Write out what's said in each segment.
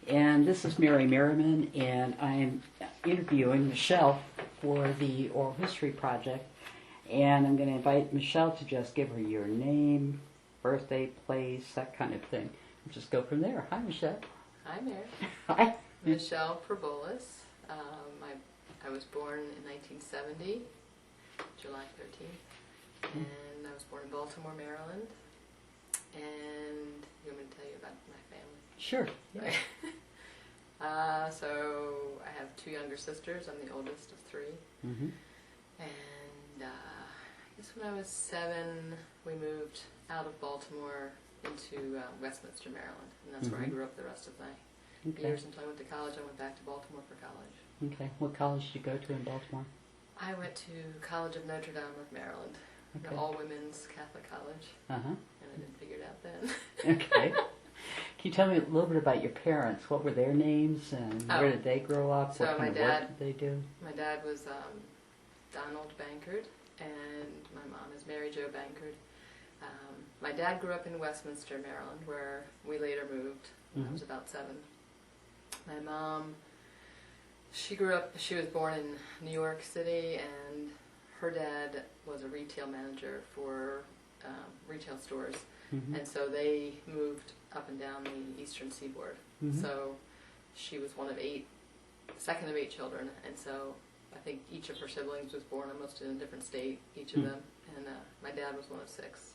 And this is Mary Merriman, and I'm interviewing Michelle for the Oral History Project. And I'm going to invite Michelle to just give her your name, birthday, place, that kind of thing. We'll just go from there. Hi, Michelle. Hi, Mary. Hi. Michelle Probulus. I was born in 1970, July 13th, and I was born in Baltimore, Maryland. And you want me to tell you about my family? Sure. Yeah. So I have two younger sisters. I'm the oldest of three. Mm-hmm. And I guess when I was 7, we moved out of Baltimore into Westminster, Maryland. And that's where I grew up the rest of my years until I went to college. I went back to Baltimore for college. Okay. What college did you go to in Baltimore? I went to College of Notre Dame of Maryland, an all-women's Catholic college. Uh-huh. And I didn't figure it out then. Okay. Can you tell me a little bit about your parents? What were their names and where did they grow up? So what kind of work did they do? My dad was Donald Bankard, and my mom is Mary Jo Bankard. My dad grew up in Westminster, Maryland, where we later moved when I was about 7. My mom, she was born in New York City, and her dad was a retail manager for retail stores. And so they moved up and down the eastern seaboard. So she was second of 8 children, and so I think each of her siblings was born almost in a different state, each of them, and my dad was one of 6.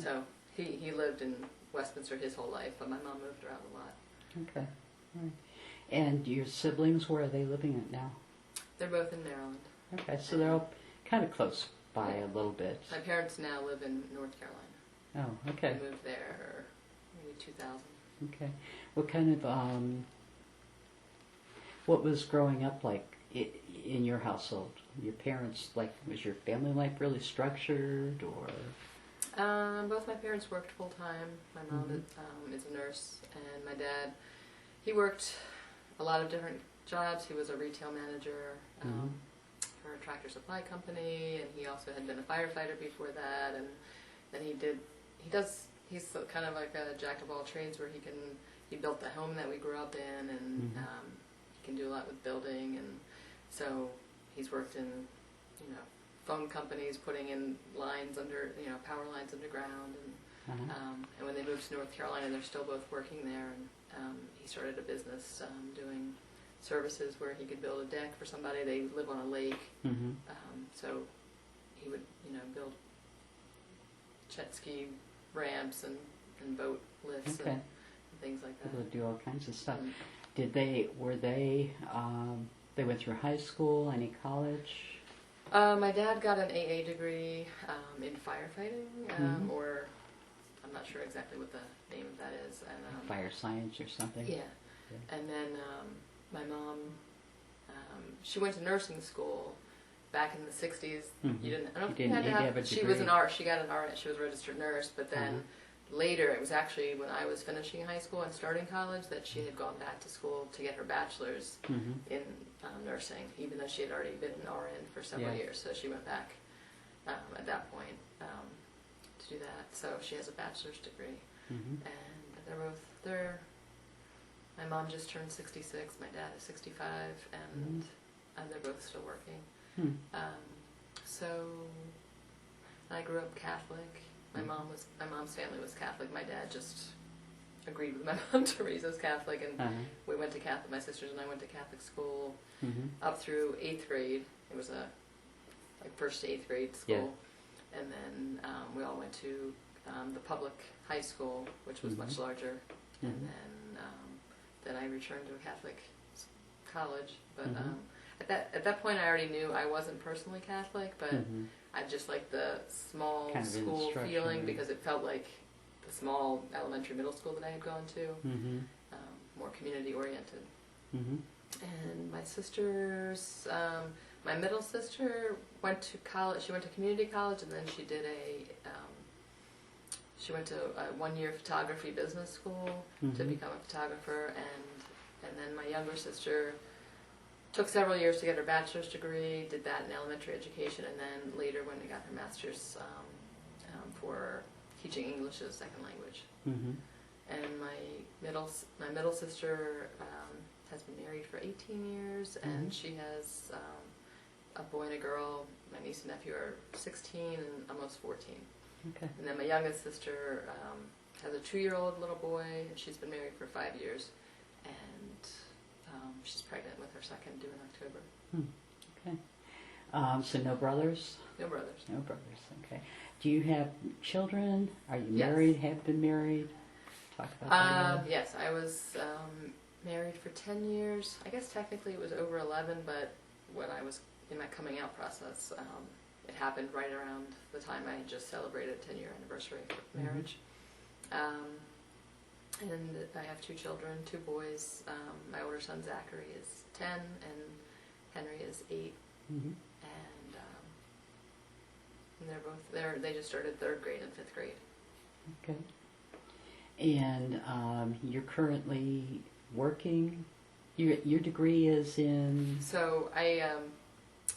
So he lived in Westminster his whole life, but my mom moved around a lot. Okay. All right. And your siblings, where are they living at now? They're both in Maryland. Okay, so they're all kind of close by a little bit. My parents now live in North Carolina. Oh, okay. I moved there maybe 2000. Okay. What kind of, what was growing up like in your household? Your parents, was your family life really structured, or? Both my parents worked full-time. My mom is a nurse, and my dad, he worked a lot of different jobs. He was a retail manager for a tractor supply company, and he also had been a firefighter before that, and then he's kind of like a jack of all trades, where he built the home that we grew up in, and he can do a lot with building, and so he's worked in, phone companies, putting in lines power lines underground, and when they moved to North Carolina, they're still both working there, and he started a business doing services where he could build a deck for somebody. They live on a lake, so he would, build jet ski ramps and boat lifts and things like that. People do all kinds of stuff. They went through high school, any college? My dad got an AA degree in firefighting, or I'm not sure exactly what the name of that is. And, fire science or something? Yeah. And then my mom, she went to nursing school back in the 60s. I don't think you had to have a degree. She was she got an RN, she was a registered nurse, but then later, it was actually when I was finishing high school and starting college that she had gone back to school to get her bachelor's in nursing, even though she had already been an RN for several years. So she went back at that point to do that. So she has a bachelor's degree. And my mom just turned 66, my dad is 65, and they're both still working. So I grew up Catholic. My mom's family was Catholic. My dad just agreed with my mom to raise us Catholic, and we went to Catholic. My sisters and I went to Catholic school up through 8th grade. It was a first to 8th grade school, and then we all went to the public high school, which was much larger, and then I returned to a Catholic college. But at that point, I already knew I wasn't personally Catholic, but I just liked the small kind of school feeling, because it felt like the small elementary middle school that I had gone to, more community oriented. And my sisters, my middle sister went to college. She went to community college, and then she did she went to a 1-year photography business school to become a photographer, and then my younger sister took several years to get her bachelor's degree, did that in elementary education, and then later when we got her master's for teaching English as a second language. and my middle sister has been married for 18 years, and she has a boy and a girl. My niece and nephew are 16 and almost 14. Okay. And then my youngest sister has a 2-year-old little boy, and she's been married for 5 years, and she's pregnant with her second due in October. Okay. So no brothers? No brothers. No brothers, okay. Do you have children? Are you Yes. married, have been married? Talk about that a little. Yes, I was married for 10 years. I guess technically it was over 11, but when I was in my coming out process, it happened right around the time I had just celebrated 10-year anniversary of marriage. And I have 2 children, 2 boys. My older son Zachary is 10 and Henry is 8. And they just started 3rd grade and 5th grade. Okay. And you're currently working. Your degree is in. So I,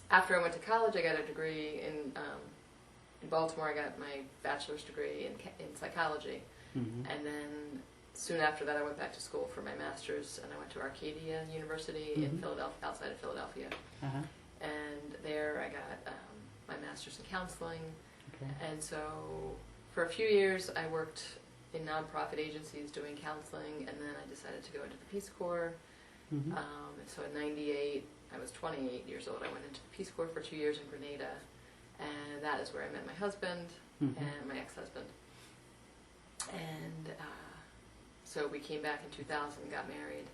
after I went to college, I got a degree in Baltimore. I got my bachelor's degree in psychology, and then soon after that, I went back to school for my master's, and I went to Arcadia University in Philadelphia, outside of Philadelphia. And there I got my master's in counseling. Okay. And so for a few years, I worked in nonprofit agencies doing counseling, and then I decided to go into the Peace Corps. And so in '98, I was 28 years old. I went into the Peace Corps for 2 years in Grenada, and that is where I met my husband and my ex-husband. And so we came back in 2000 and got married,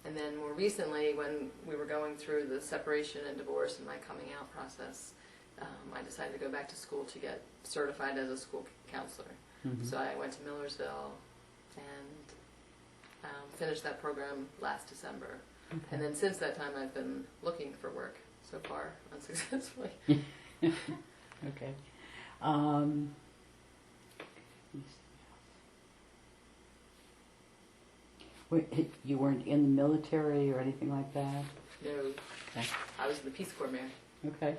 and then more recently, when we were going through the separation and divorce and my coming out process, I decided to go back to school to get certified as a school counselor. So I went to Millersville and finished that program last December. And then since that time, I've been looking for work, so far unsuccessfully. Okay. Wait, you weren't in the military or anything like that? No, Okay. I was in the Peace Corps, man. Okay.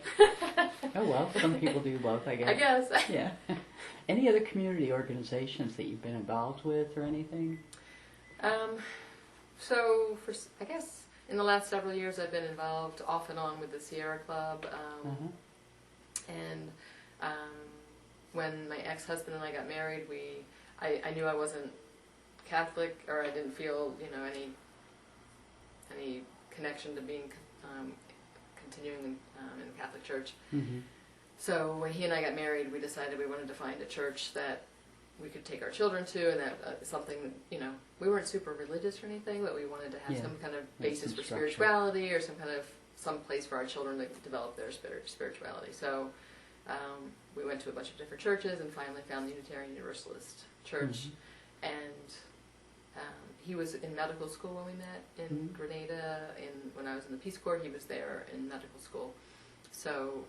Oh well, some people do both, I guess. I guess. Yeah. Any other community organizations that you've been involved with or anything? So I guess in the last several years, I've been involved off and on with the Sierra Club, and when my ex-husband and I got married, I knew I wasn't Catholic, or I didn't feel any connection to being continuing in the Catholic Church. So when he and I got married, we decided we wanted to find a church that we could take our children to, and that something, we weren't super religious or anything, but we wanted to have some kind of basis for spirituality, or some place for our children to develop their spirituality. So we went to a bunch of different churches and finally found the Unitarian Universalist Church. And he was in medical school when we met in Grenada. When I was in the Peace Corps, he was there in medical school. So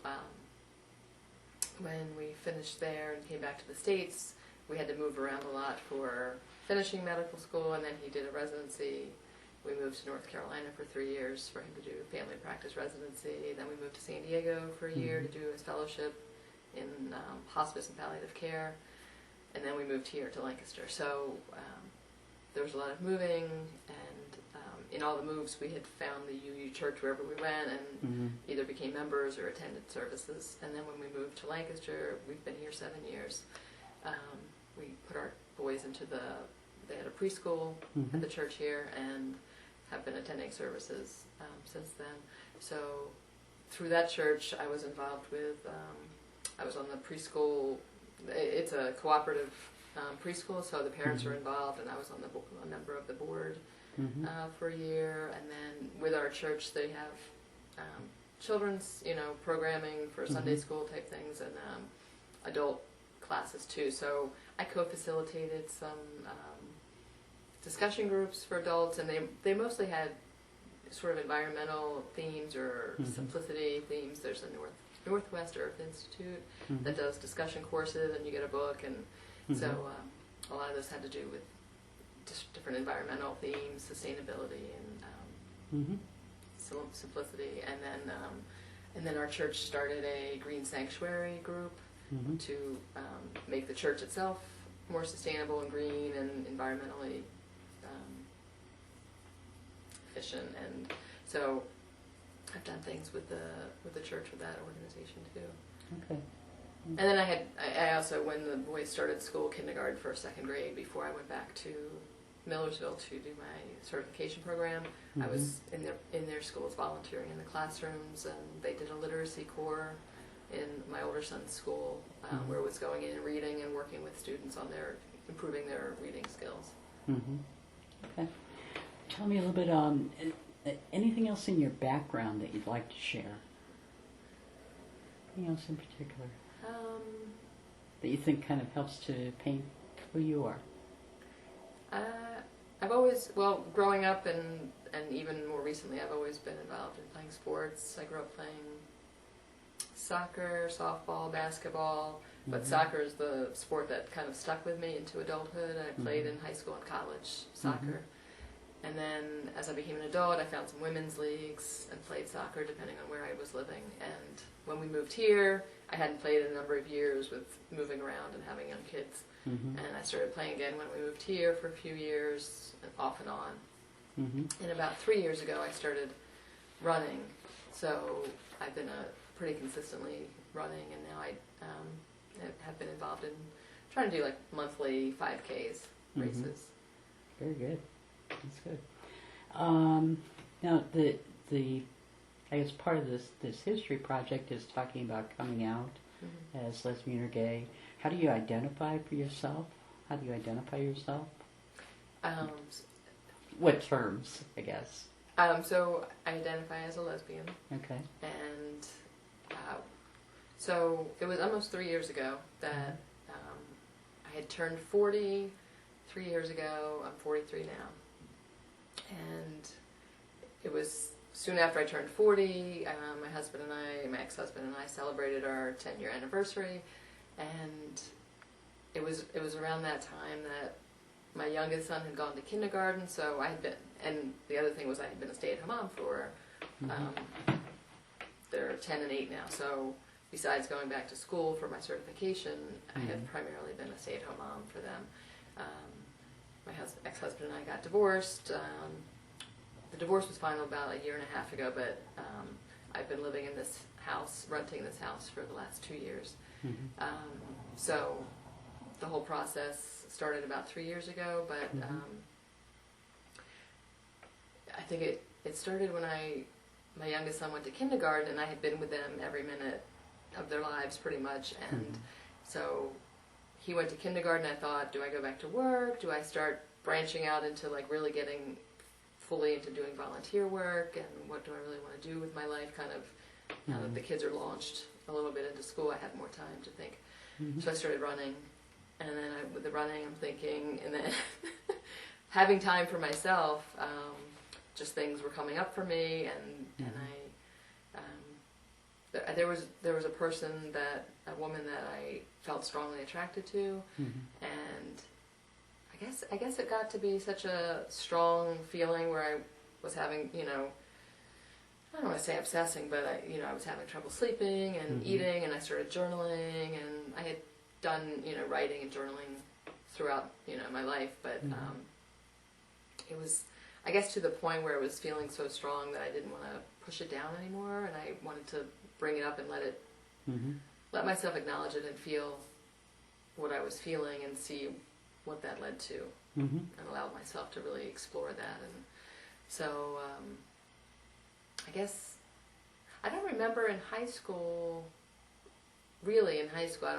when we finished there and came back to the States, we had to move around a lot for finishing medical school, and then he did a residency. We moved to North Carolina for 3 years for him to do a family practice residency. Then we moved to San Diego for a year to do his fellowship in hospice and palliative care. And then we moved here to Lancaster. So there was a lot of moving, and in all the moves we had found the UU Church wherever we went, and either became members or attended services. And then when we moved to Lancaster, we've been here 7 years. We put our boys into they had a preschool at the church here, and have been attending services since then. So through that church, I was involved with, I was on the preschool. It's a cooperative preschool, so the parents are involved, and I was on a member of the board for a year. And then with our church, they have children's, programming for Sunday school type things, and adult classes too. So I co-facilitated some discussion groups for adults, and they mostly had sort of environmental themes or simplicity themes. There's a Northwest Earth Institute that does discussion courses, and you get a book, and so a lot of those had to do with just different environmental themes, sustainability, and simplicity. And then our church started a green sanctuary group to make the church itself more sustainable and green and environmentally efficient. And so I've done things with the church with that organization too. Okay. And then I also, when the boys started school, kindergarten, first, second grade, before I went back to Millersville to do my certification program, I was in their schools volunteering in the classrooms, and they did a literacy core in my older son's school, where it was going in and reading and working with students on improving their reading skills. Okay. Tell me a little bit, anything else in your background that you'd like to share? Anything else in particular that you think kind of helps to paint who you are? I've always, growing up and even more recently, I've always been involved in playing sports. I grew up playing soccer, softball, basketball, but soccer is the sport that kind of stuck with me into adulthood. I played in high school and college soccer. And then as I became an adult, I found some women's leagues and played soccer depending on where I was living. And when we moved here, I hadn't played in a number of years with moving around and having young kids. And I started playing again when we moved here for a few years, off and on. And about 3 years ago, I started running. So I've been pretty consistently running, and now I have been involved in trying to do like monthly 5Ks races. Very good. That's good. Now, I guess part of this history project is talking about coming out as lesbian or gay. How do you identify for yourself? How do you identify yourself? What terms, I guess? So I identify as a lesbian. Okay. And so it was almost 3 years ago that I had turned 40 3 years ago. I'm 43 now. And it was soon after I turned 40, my ex-husband and I celebrated our 10-year anniversary. And it was around that time that my youngest son had gone to kindergarten, so I had been, and the other thing was I had been a stay-at-home mom for, they're 10 and 8 now, so besides going back to school for my certification, I had primarily been a stay-at-home mom for them. My ex-husband and I got divorced. The divorce was final about a year and a half ago, but I've been living in this house, renting this house for the last 2 years. So the whole process started about 3 years ago, but I think it started when my youngest son went to kindergarten, and I had been with them every minute of their lives pretty much, and so he went to kindergarten. I thought, do I go back to work? Do I start branching out into like really getting fully into doing volunteer work, and what do I really want to do with my life, kind of now that the kids are launched a little bit into school, I have more time to think. So I started running, and then with the running, I'm thinking, and then having time for myself, just things were coming up for me, and there was a woman that I felt strongly attracted to, and I guess it got to be such a strong feeling where I was having, I don't want to say obsessing, but I was having trouble sleeping and eating, and I started journaling, and I had done, writing and journaling throughout, my life, but it was, I guess, to the point where it was feeling so strong that I didn't want to push it down anymore, and I wanted to bring it up and let myself acknowledge it and feel what I was feeling and see what that led to, and allowed myself to really explore that. And so I guess I don't remember in high school. Really, in high school,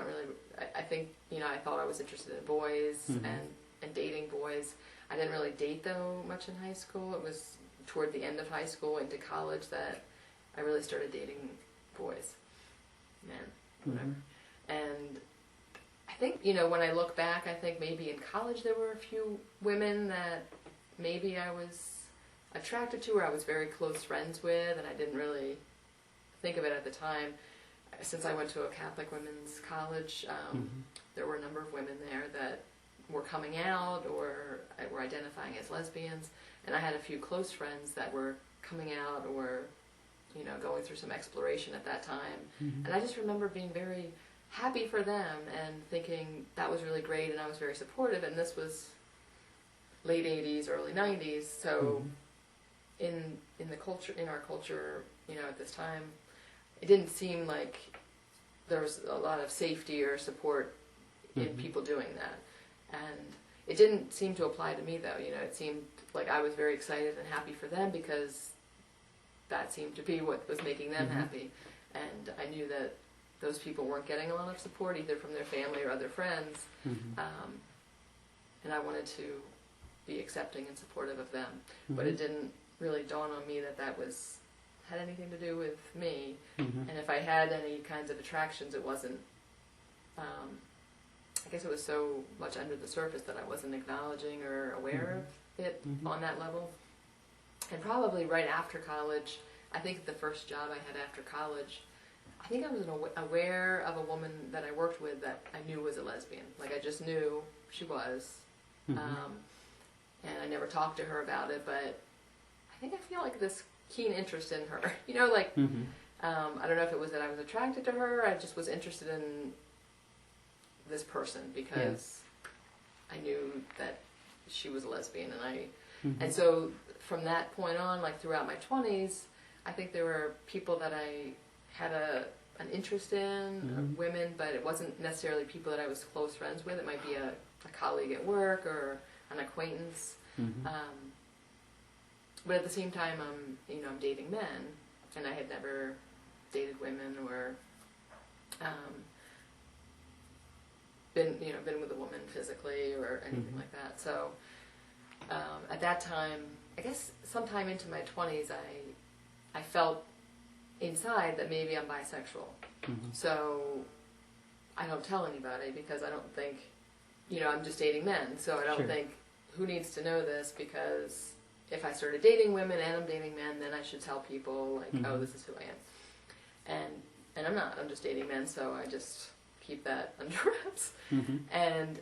I think, I thought I was interested in boys and dating boys. I didn't really date, though, much in high school. It was toward the end of high school into college that I really started dating boys, men, whatever. And I think, when I look back, I think maybe in college there were a few women that maybe I was attracted to, or I was very close friends with, and I didn't really think of it at the time. Since I went to a Catholic women's college, there were a number of women there that were coming out or were identifying as lesbians, and I had a few close friends that were coming out or, going through some exploration at that time. And I just remember being very happy for them and thinking that was really great, and I was very supportive. And this was late 80s, early 90s, so in the culture, in our culture, you know, at this time, it didn't seem like there was a lot of safety or support in people doing that. And it didn't seem to apply to me, though. You know, it seemed like I was very excited and happy for them because that seemed to be what was making them happy. And I knew that those people weren't getting a lot of support either from their family or other friends. And I wanted to be accepting and supportive of them. But it didn't really dawn on me that that had anything to do with me. And if I had any kinds of attractions, it wasn't, I guess it was so much under the surface that I wasn't acknowledging or aware of it on that level. And probably right after college, I think the first job I had after college, I think I was aware of a woman that I worked with that I knew was a lesbian. Like, I just knew she was. And I never talked to her about it, but I think I feel like this keen interest in her. You know, like, I don't know if it was that I was attracted to her, I just was interested in this person because I knew that she was a lesbian, and and so from that point on, like throughout my 20s, I think there were people that I had an interest in, women, but it wasn't necessarily people that I was close friends with. It might be a colleague at work or an acquaintance. But at the same time, I'm dating men, and I had never dated women or been with a woman physically or anything like that. So at that time, I guess sometime into my 20s, I felt inside that maybe I'm bisexual. So I don't tell anybody because I don't think, I'm just dating men. So I don't think, who needs to know this? Because if I started dating women and I'm dating men, then I should tell people, like, oh, this is who I am. And I'm not. I'm just dating men, so I just keep that under wraps. And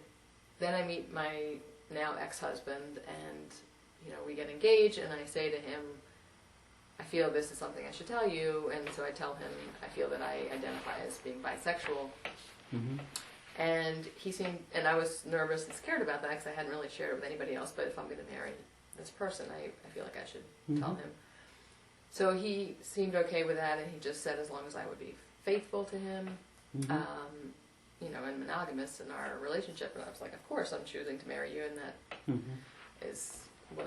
then I meet my now ex-husband, and we get engaged, and I say to him, I feel this is something I should tell you, and so I tell him I feel that I identify as being bisexual. And and I was nervous and scared about that because I hadn't really shared it with anybody else, but if I'm going to marry this person, I feel like I should tell him. So he seemed okay with that, and he just said as long as I would be faithful to him, and monogamous in our relationship. And I was like, of course I'm choosing to marry you, and that is what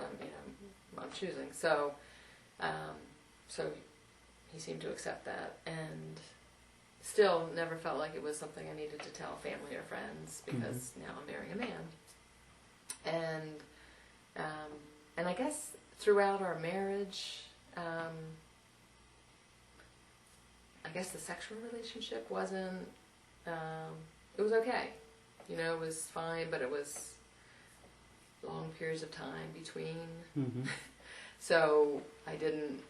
I'm choosing. So, so he seemed to accept that, and still never felt like it was something I needed to tell family or friends because now I'm marrying a man. And I guess throughout our marriage, I guess the sexual relationship wasn't, it was okay. It was fine, but it was long periods of time between. So I didn't,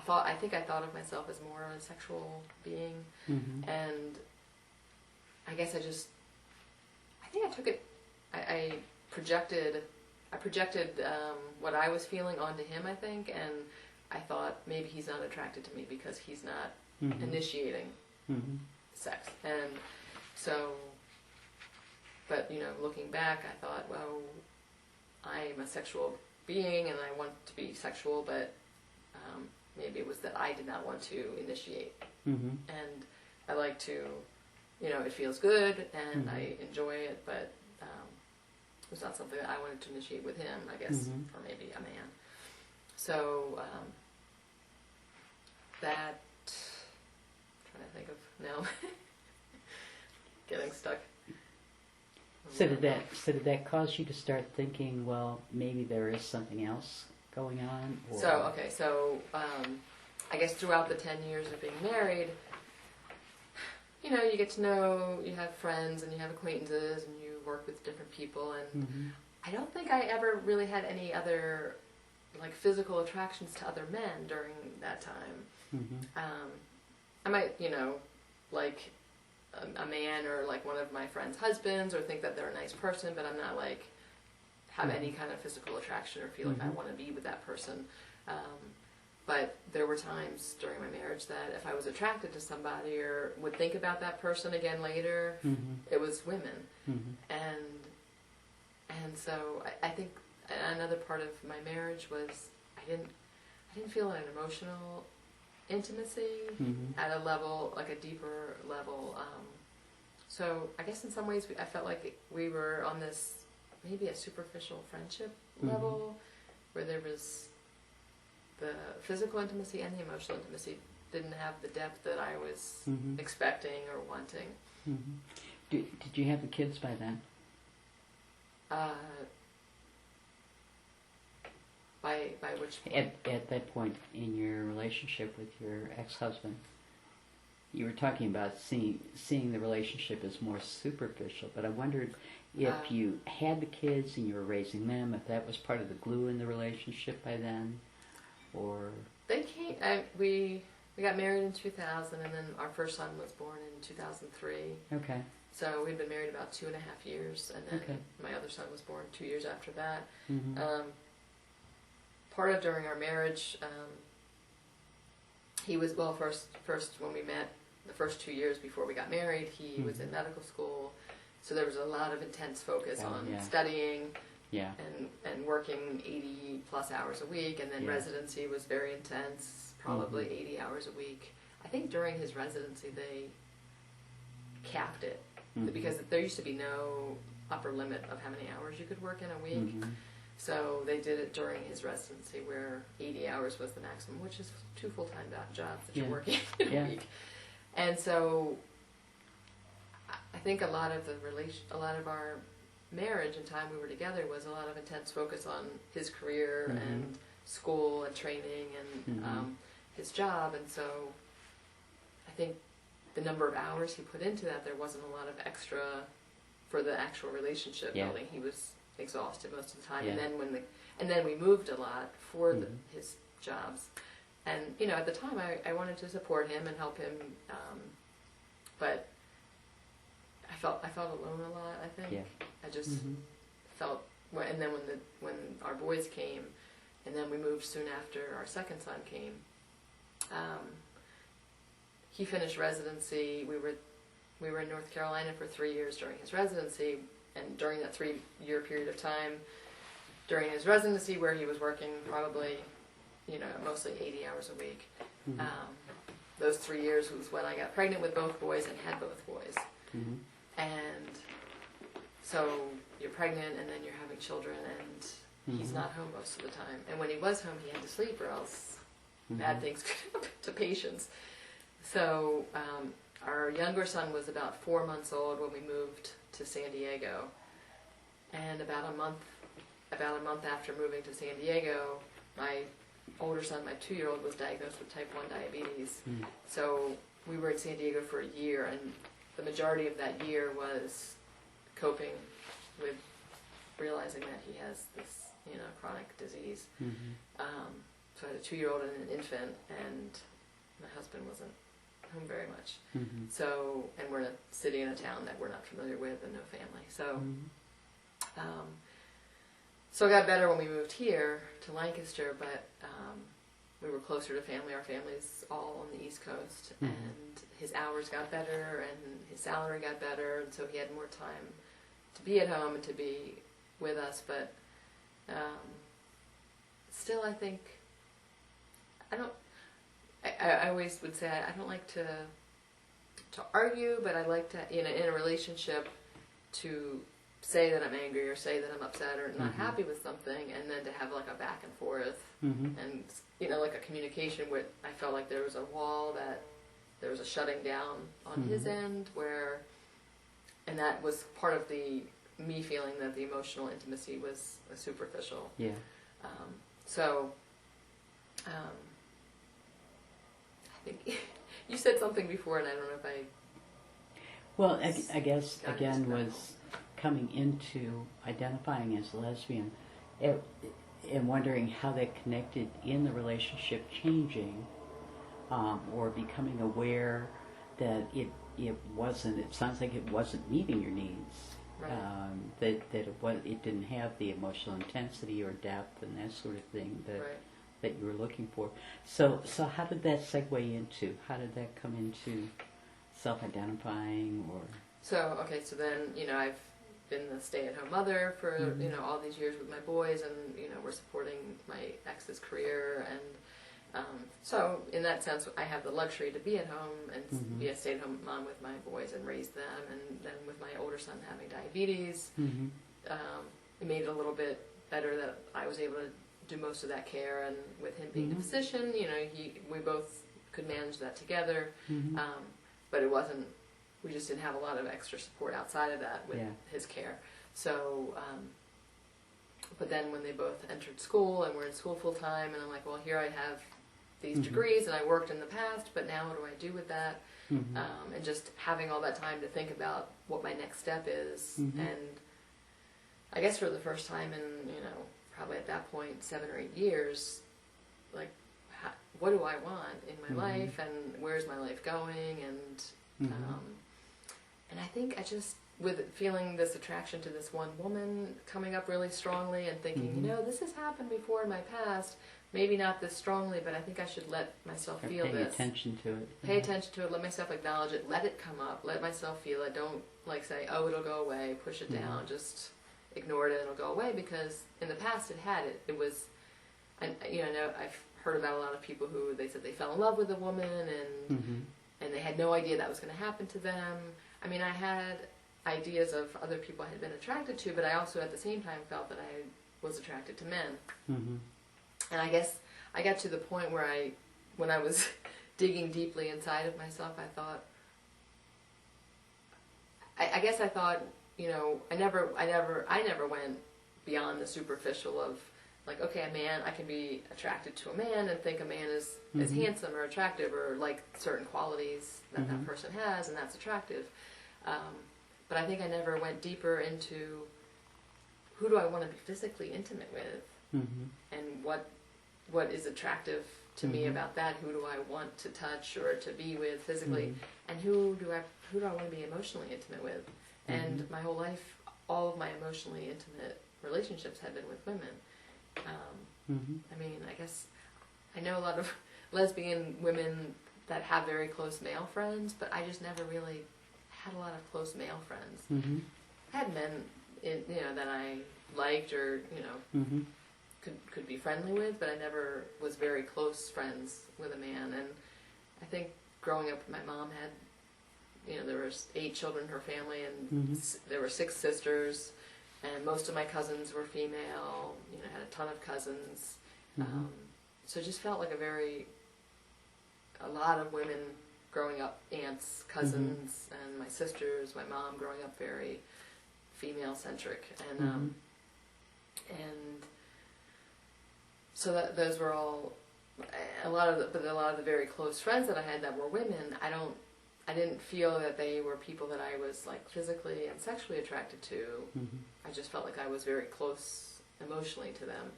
I think I thought of myself as more a sexual being. And I guess I think I took it, I projected what I was feeling onto him, I think, and I thought maybe he's not attracted to me because he's not initiating sex. And so, but looking back, I thought, well, I'm a sexual being and I want to be sexual, but maybe it was that I did not want to initiate. And I like to, it feels good and I enjoy it, but it was not something that I wanted to initiate with him, I guess, or maybe a man. So that, I'm trying to think of now, getting stuck. So did that cause you to start thinking, well, maybe there is something else going on? Or? So I guess throughout the 10 years of being married, you get to know, you have friends and you have acquaintances and you work with different people, and I don't think I ever really had any other like physical attractions to other men during that time. I might, like a man or like one of my friends' husbands, or think that they're a nice person, but I'm not like have any kind of physical attraction or feel like I want to be with that person. but there were times during my marriage that if I was attracted to somebody or would think about that person again later, it was women. And so I think another part of my marriage was I didn't feel an emotional intimacy at a level, like a deeper level. So I guess in some ways I felt like we were on this maybe a superficial friendship level where there was the physical intimacy and the emotional intimacy didn't have the depth that I was expecting or wanting. Did you have the kids by then? By which point? At that point in your relationship with your ex-husband, you were talking about seeing the relationship as more superficial, but I wondered if you had the kids and you were raising them, if that was part of the glue in the relationship by then, or... They came, we got married in 2000, and then our first son was born in 2003. Okay. So we'd been married about 2.5 years, and then my other son was born 2 years after that. Part of during our marriage, he was, well, first when we met, the first 2 years before we got married, he was in medical school, so there was a lot of intense focus on studying and working 80 plus hours a week, and then residency was very intense, probably 80 hours a week. I think during his residency they capped it, because there used to be no upper limit of how many hours you could work in a week. So they did it during his residency, where 80 hours was the maximum, which is 2 full-time jobs that you're working in a week. And so I think a lot of our marriage and time we were together was a lot of intense focus on his career and school and training and his job. And so I think the number of hours he put into that, there wasn't a lot of extra for the actual relationship building. He was exhausted most of the time, and then we moved a lot for his jobs, and at the time I wanted to support him and help him, but I felt alone a lot. I think I just felt, and then when our boys came, and then we moved soon after our second son came. He finished residency. We were in North Carolina for 3 years during his residency. And during that 3-year period of time, during his residency, where he was working probably, mostly 80 hours a week, those 3 years was when I got pregnant with both boys and had both boys. And so you're pregnant, and then you're having children, and he's not home most of the time. And when he was home, he had to sleep, or else bad things could happen to patients. So our younger son was about 4 months old when we moved to San Diego, and about a month after moving to San Diego, my older son, my 2-year-old, was diagnosed with type 1 diabetes. So we were in San Diego for a year, and the majority of that year was coping with realizing that he has this chronic disease. So I had a 2-year-old and an infant, and my husband wasn't home very much. So, and we're in a city and a town that we're not familiar with, and no family. So, so it got better when we moved here to Lancaster, but we were closer to family. Our family's all on the East Coast, and his hours got better, and his salary got better, and so he had more time to be at home and to be with us. But still, I think I always would say I don't like to argue, but I like to, in a relationship, to say that I'm angry or say that I'm upset or not happy with something, and then to have like a back and forth, and like a communication where I felt like there was a wall, that there was a shutting down on his end, and that was part of me feeling that the emotional intimacy was superficial. So. I think you said something before, and I don't know if I... Well, I guess, again, was coming into identifying as a lesbian and wondering how that connected in the relationship changing, or becoming aware that it sounds like it wasn't meeting your needs. That it didn't have the emotional intensity or depth and that sort of thing that that you were looking for. So how did that segue into? How did that come into self-identifying or? So then, I've been the stay-at-home mother for, all these years with my boys, and, we're supporting my ex's career, and so in that sense, I have the luxury to be at home and be a stay-at-home mom with my boys and raise them, and then with my older son having diabetes, it made it a little bit better that I was able to do most of that care, and with him being a physician, we both could manage that together, but it wasn't, we just didn't have a lot of extra support outside of that with his care. So, but then when they both entered school and were in school full time, and I'm like, well, here I have these degrees, and I worked in the past, but now what do I do with that? And just having all that time to think about what my next step is, and I guess for the first time in, probably at that point, 7 or 8 years, like, what do I want in my life, and where's my life going, and I think I just, with feeling this attraction to this one woman coming up really strongly, and thinking, this has happened before in my past, maybe not this strongly, but I think I should let myself feel this. Pay attention to it. Pay attention to it, let myself acknowledge it, let it come up, let myself feel it. Don't, like, say, oh, it'll go away, push it down, just ignore it and it'll go away, because in the past it was, and I've heard about a lot of people who, they said they fell in love with a woman, and they had no idea that was going to happen to them. I mean, I had ideas of other people I had been attracted to, but I also at the same time felt that I was attracted to men. And I guess I got to the point where when I was digging deeply inside of myself, I thought, I thought, I never went beyond the superficial of, like, okay, a man, I can be attracted to a man and think a man is handsome or attractive, or like certain qualities that that person has, and that's attractive. But I think I never went deeper into, who do I want to be physically intimate with, and what is attractive to me about that? Who do I want to touch or to be with physically, and who do I want to be emotionally intimate with? And my whole life, all of my emotionally intimate relationships have been with women. I mean, I guess I know a lot of lesbian women that have very close male friends, but I just never really had a lot of close male friends. I had men, that I liked or could be friendly with, but I never was very close friends with a man. And I think growing up, my mom had, there was 8 children in her family, and there were 6 sisters, and most of my cousins were female. I had a ton of cousins, so it just felt like a lot of women growing up, aunts, cousins, and my sisters, my mom growing up very female centric, and so that those were all a lot of the very close friends that I had that were women. I didn't feel that they were people that I was, like, physically and sexually attracted to. I just felt like I was very close emotionally to them.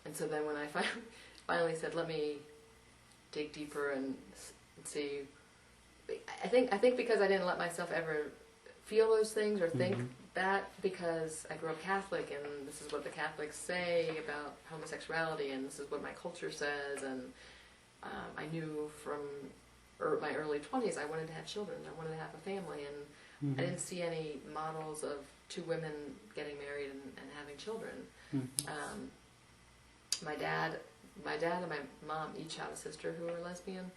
And so then when I finally said, let me dig deeper and see, I think because I didn't let myself ever feel those things or think that, because I grew up Catholic, and this is what the Catholics say about homosexuality, and this is what my culture says, and I knew from my early 20s I wanted to have children, I wanted to have a family, and I didn't see any models of 2 women getting married and having children. My dad and my mom each have a sister who are lesbian.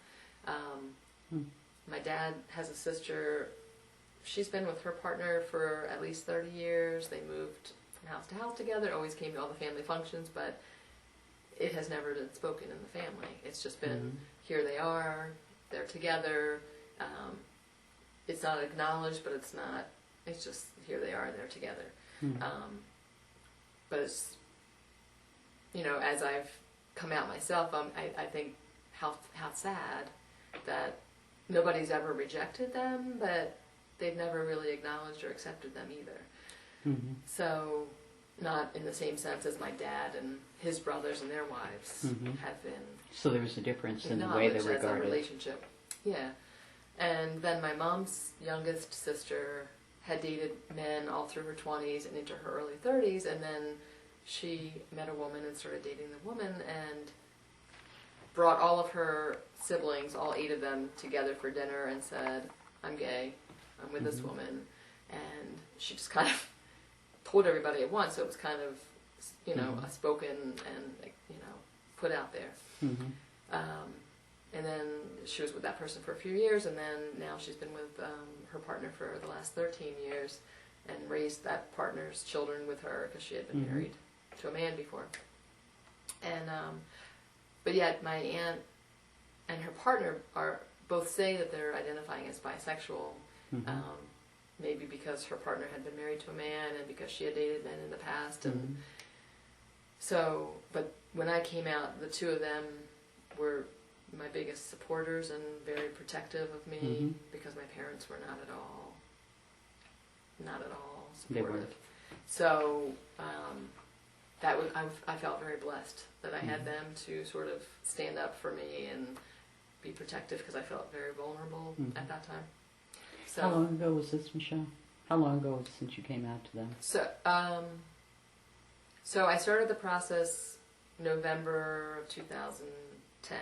My dad has a sister. She's been with her partner for at least 30 years. They moved from house to house together, always came to all the family functions, but it has never been spoken in the family. It's just been, here they are, they're together. It's not acknowledged, but it's just, here they are, they're together. But it's, as I've come out myself, I think how sad that nobody's ever rejected them, but they've never really acknowledged or accepted them either. So, not in the same sense as my dad and his brothers and their wives have been. So there was a difference in the way they were regarded. As a relationship. Yeah. And then my mom's youngest sister had dated men all through her 20s and into her early 30s, and then she met a woman and started dating the woman and brought all of her siblings, all 8 of them, together for dinner and said, I'm gay, I'm with this woman. And she just kind of told everybody at once, so it was kind of, you know, a spoken and, you know, put out there. And then she was with that person for a few years, and then now she's been with her partner for the last 13 years and raised that partner's children with her because she had been married to a man before. And but yet my aunt and her partner are both say that they're identifying as bisexual, maybe because her partner had been married to a man and because she had dated men in the past. And so, but when I came out, the 2 of them were my biggest supporters and very protective of me because my parents were not at all supportive. So that was I felt very blessed that I had them to sort of stand up for me and be protective because I felt very vulnerable at that time. So, how long ago was this, Michelle? How long ago was it since you came out to them? So I started the process November of 2010.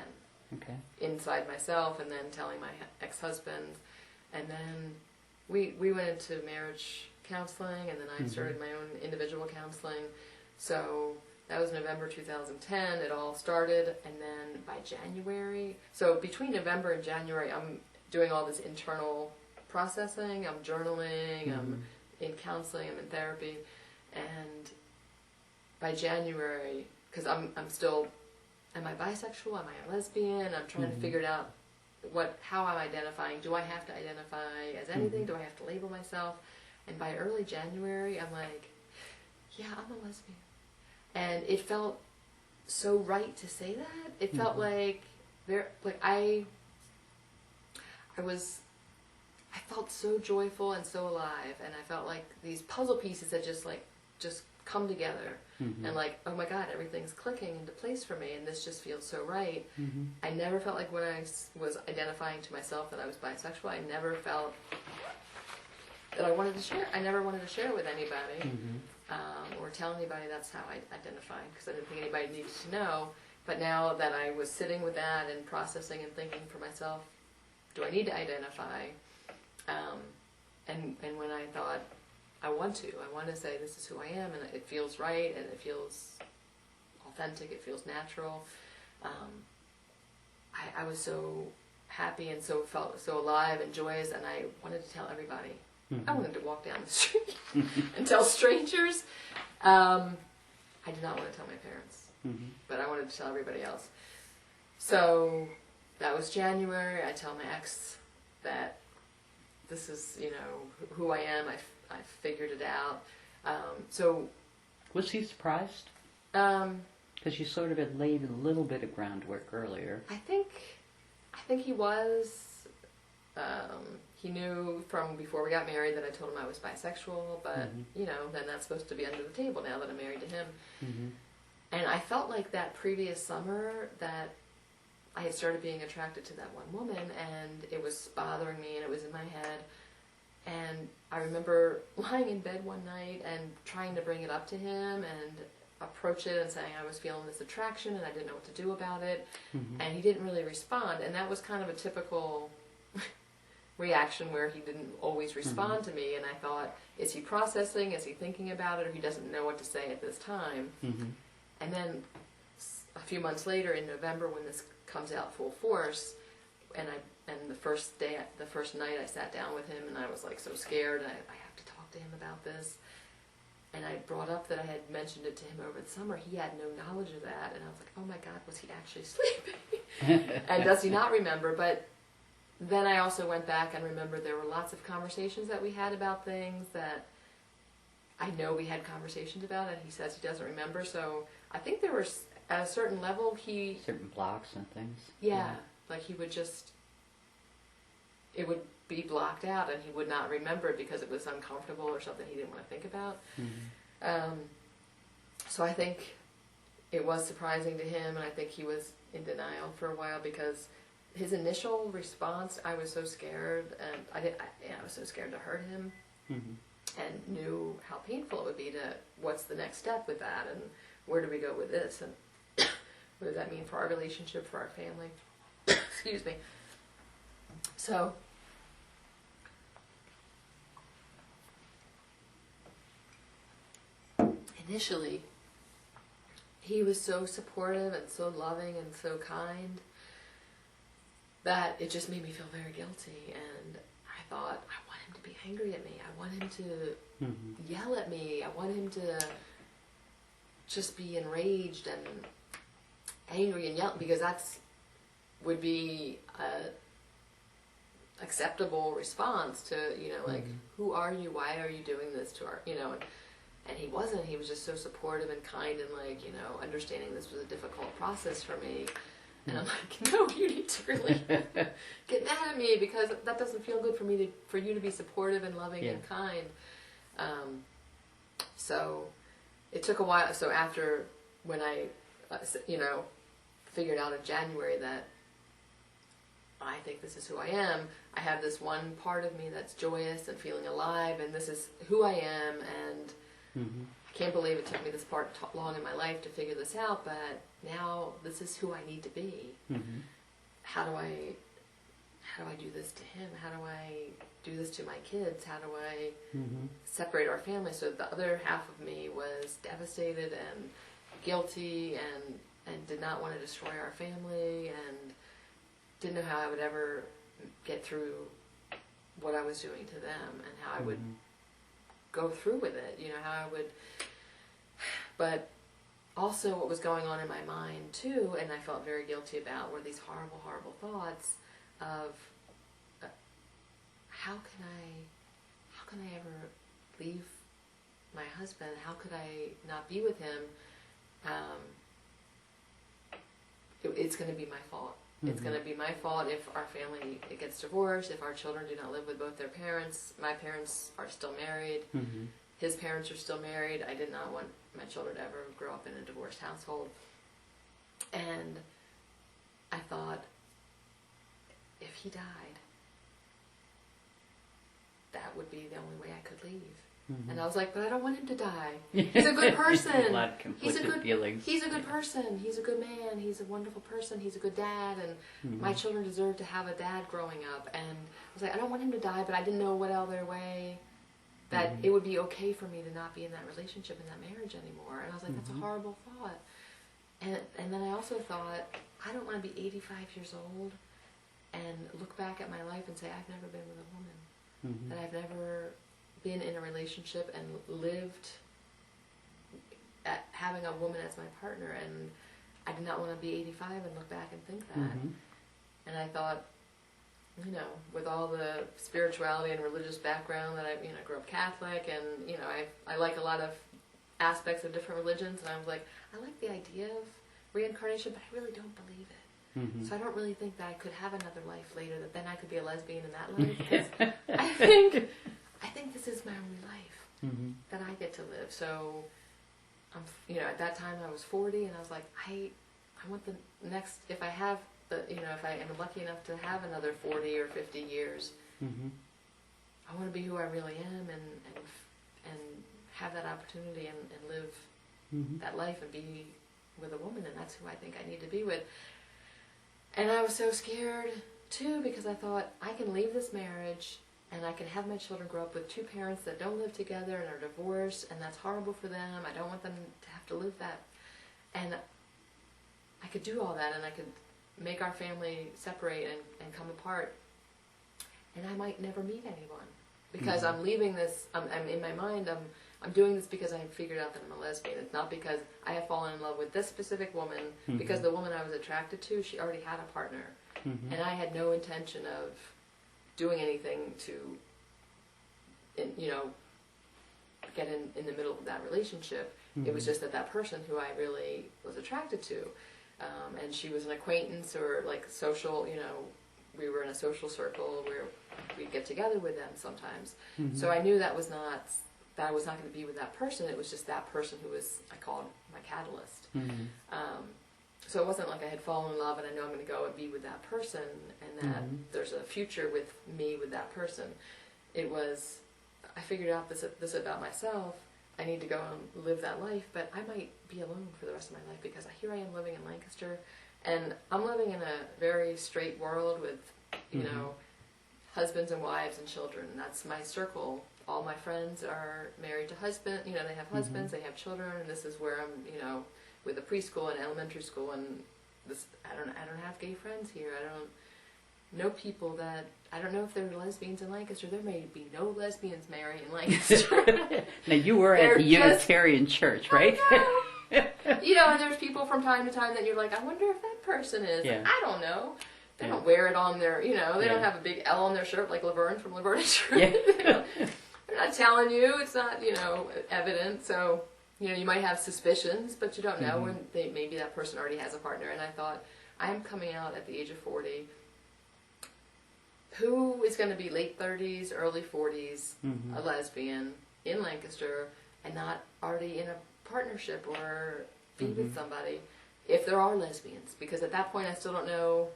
Okay. Inside myself, and then telling my ex-husband, and then we went into marriage counseling, and then I started my own individual counseling. So that was November 2010. It all started, and then by January, so between November and January, I'm doing all this internal processing. I'm journaling. I'm in counseling. I'm in therapy, and by January, because I'm still. Am I bisexual? Am I a lesbian? I'm trying to figure it out. How I'm identifying. Do I have to identify as anything? Do I have to label myself? And by early January, I'm like, yeah, I'm a lesbian. And it felt so right to say that. It felt like I felt so joyful and so alive, and I felt like these puzzle pieces that just come together. And like, oh my God, everything's clicking into place for me, and this just feels so right. I never felt like when I was identifying to myself that I was bisexual, I never felt that I wanted to share. I never wanted to share with anybody or tell anybody that's how I identified, because I didn't think anybody needed to know. But now that I was sitting with that and processing and thinking for myself, do I need to identify? And when I thought, I want to say this is who I am, and it feels right, and it feels authentic, it feels natural. I was so happy and felt so alive and joyous, and I wanted to tell everybody. I wanted to walk down the street and tell strangers. I did not want to tell my parents, but I wanted to tell everybody else. So that was January. I tell my ex that this is, who I am. I figured it out. So, was he surprised? Because you sort of had laid a little bit of groundwork earlier. I think he was. He knew from before we got married that I told him I was bisexual, but then that's supposed to be under the table now that I'm married to him. And I felt like that previous summer that I had started being attracted to that one woman, and it was bothering me, and it was in my head. And I remember lying in bed one night and trying to bring it up to him and approach it and saying I was feeling this attraction and I didn't know what to do about it. And he didn't really respond. And that was kind of a typical reaction where he didn't always respond to me. And I thought, is he processing? Is he thinking about it? Or he doesn't know what to say at this time? And then a few months later in November, when this comes out full force, and the first night I sat down with him, and I was like so scared, and I have to talk to him about this. And I brought up that I had mentioned it to him over the summer. He had no knowledge of that, and I was like, oh my God, was he actually sleeping? And does he not remember? But then I also went back and remembered there were lots of conversations that we had about things that I know we had conversations about, and he says he doesn't remember. So I think there was, at a certain level, certain blocks and things. Yeah. Like he would it would be blocked out and he would not remember it because it was uncomfortable or something he didn't want to think about. So I think it was surprising to him, and I think he was in denial for a while because his initial response, I was so scared, and I was so scared to hurt him. and knew how painful it would be to, what's the next step with that, and where do we go with this, and what does that mean for our relationship, for our family? Excuse me. So, initially, he was so supportive and so loving and so kind that it just made me feel very guilty, and I thought, I want him to be angry at me. I want him to yell at me. I want him to just be enraged and angry and yell, because that's would be a acceptable response to, like, who are you? Why are you doing this to our, and he wasn't. He was just so supportive and kind and, like, understanding this was a difficult process for me. And I'm like, no, you need to really get mad at me, because that doesn't feel good for you to be supportive and loving and kind. So it took a while. So after, when I, figured out in January that I think this is who I am, I have this one part of me that's joyous and feeling alive, and this is who I am, and I can't believe it took me this long in my life to figure this out, but now this is who I need to be. How do I do this to him? How do I do this to my kids? How do I separate our family? So the other half of me was devastated and guilty and did not want to destroy our family, and didn't know how I would ever get through what I was doing to them, and how I would go through with it, how I would, but also what was going on in my mind too, and I felt very guilty about, were these horrible, horrible thoughts of, how can I ever leave my husband? How could I not be with him? It's going to be my fault. It's going to be my fault if our family gets divorced, if our children do not live with both their parents. My parents are still married. His parents are still married. I did not want my children to ever grow up in a divorced household. And I thought, if he died, that would be the only way I could leave. And I was like, but I don't want him to die. He's a good person. A lot of conflicted feelings. He's a good person. He's a good man. He's a wonderful person. He's a good dad. And my children deserve to have a dad growing up. And I was like, I don't want him to die, but I didn't know what other way that it would be okay for me to not be in that relationship, in that marriage anymore. And I was like, that's a horrible thought. And then I also thought, I don't want to be 85 years old and look back at my life and say, I've never been with a woman. That I've never been in a relationship and lived at having a woman as my partner, and I did not want to be 85 and look back and think that. And I thought, with all the spirituality and religious background that I, grew up Catholic, and, I like a lot of aspects of different religions, and I was like, I like the idea of reincarnation, but I really don't believe it. So I don't really think that I could have another life later, that then I could be a lesbian in that life, because I think this is my only life that I get to live. So, at that time I was 40, and I was like, I want the next, if I have if I am lucky enough to have another 40 or 50 years, I want to be who I really am, and have that opportunity and live that life and be with a woman, and that's who I think I need to be with. And I was so scared too, because I thought, I can leave this marriage and I can have my children grow up with two parents that don't live together and are divorced, and that's horrible for them. I don't want them to have to live that. And I could do all that, and I could make our family separate and come apart, and I might never meet anyone, because I'm leaving this, I'm in my mind, I'm doing this because I have figured out that I'm a lesbian. It's not because I have fallen in love with this specific woman, because the woman I was attracted to, she already had a partner, and I had no intention of doing anything to, get in the middle of that relationship. It was just that person who I really was attracted to, and she was an acquaintance, or like social, we were in a social circle where we'd get together with them sometimes. So I knew that I was not going to be with that person. It was just that person who I called my catalyst. So it wasn't like I had fallen in love and I know I'm going to go and be with that person, and that there's a future with me with that person. It was, I figured out this about myself. I need to go and live that life, but I might be alone for the rest of my life because here I am living in Lancaster, and I'm living in a very straight world with, you know, husbands and wives and children. That's my circle. All my friends are married to husband. You know, they have husbands, they have children, and this is where I'm, you know, with a preschool and elementary school, and this. I don't have gay friends here. I don't know people that. I don't know if there are lesbians in Lancaster. There may be no lesbians married in Lancaster. Now you were at the Unitarian Church, right? You know, and there's people from time to time that you're like, I wonder if that person is. Yeah. I don't know. They don't wear it on their, you know, they don't have a big L on their shirt like Laverne from Laverne and Shirley. Yeah. They're not telling you. It's not, you know, evident. So, you know, you might have suspicions, but you don't know when maybe that person already has a partner. And I thought, I'm coming out at the age of 40. Who is going to be late 30s, early 40s, a lesbian in Lancaster, and not already in a partnership or be with somebody, if there are lesbians? Because at that point, I still don't know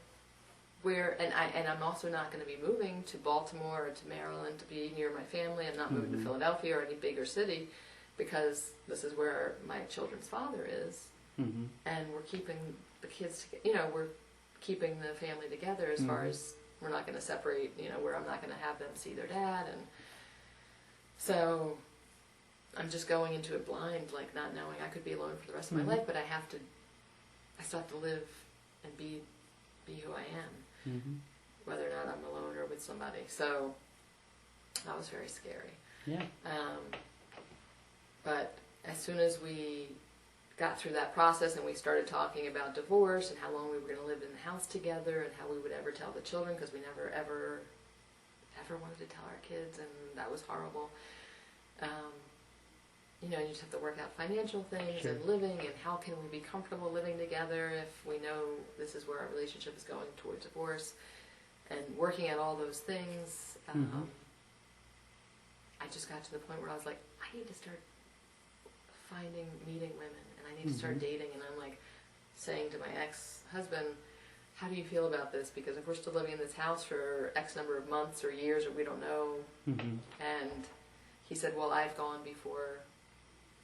where, and I'm also not going to be moving to Baltimore or to Maryland to be near my family. I'm not moving to Philadelphia or any bigger city, because this is where my children's father is, and we're keeping the kids, you know, we're keeping the family together as far as we're not going to separate, you know, where I'm not going to have them see their dad. And so I'm just going into it blind, like not knowing I could be alone for the rest of my life, but I still have to live and be who I am, whether or not I'm alone or with somebody. So that was very scary. Yeah. But as soon as we got through that process and we started talking about divorce and how long we were going to live in the house together and how we would ever tell the children, because we never ever wanted to tell our kids, and that was horrible. You know, you just have to work out financial things and living, and how can we be comfortable living together if we know this is where our relationship is going towards divorce, and working at all those things. I just got to the point where I was like, I need to start meeting women, and I need to start dating. And I'm like saying to my ex-husband, how do you feel about this? Because if we're still living in this house for X number of months or years, or we don't know. And he said, well, I've gone before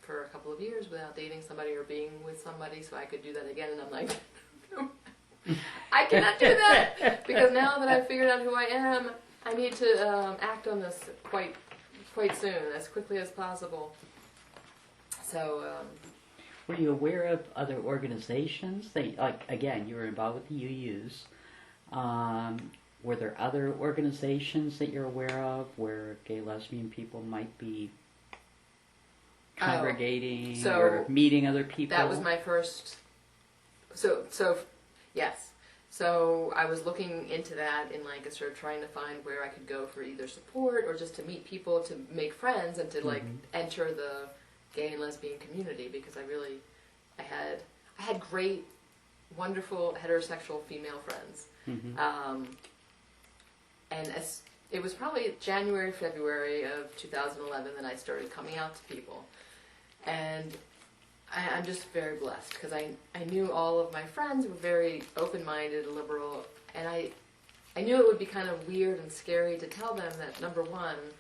for a couple of years without dating somebody or being with somebody, so I could do that again. And I'm like, I cannot do that, because now that I've figured out who I am, I need to act on this quite soon, as quickly as possible. So, were you aware of other organizations? Like, again, you were involved with the UUs. Were there other organizations that you're aware of where gay, lesbian people might be congregating or meeting other people? That was my first. So yes. So I was looking into that in Lancaster, trying to find where I could go for either support or just to meet people, to make friends, and to like enter the gay and lesbian community, because I had great, wonderful heterosexual female friends. And it was probably January, February of 2011 that I started coming out to people. And I'm just very blessed, because I knew all of my friends were very open-minded, liberal, and I knew it would be kind of weird and scary to tell them that, number one,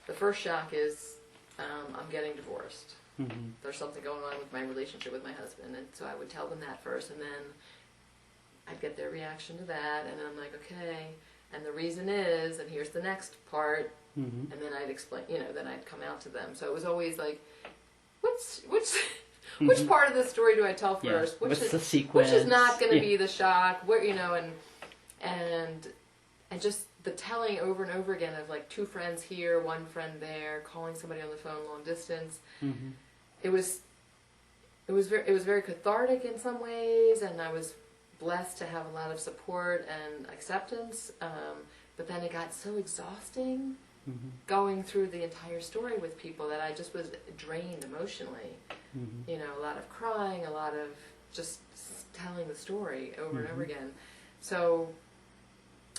the first shock is I'm getting divorced. There's something going on with my relationship with my husband, and so I would tell them that first, and then I'd get their reaction to that, and then I'm like, okay, and the reason is, and here's the next part, and then I'd explain, you know, then I'd come out to them. So it was always like, which part of the story do I tell first? What's the sequence? Which is not going to be the shock? Where, you know, and just the telling over and over again of like two friends here, one friend there, calling somebody on the phone long distance. It was very cathartic in some ways, and I was blessed to have a lot of support and acceptance. But then it got so exhausting going through the entire story with people that I just was drained emotionally. You know, a lot of crying, a lot of just telling the story over and over again. So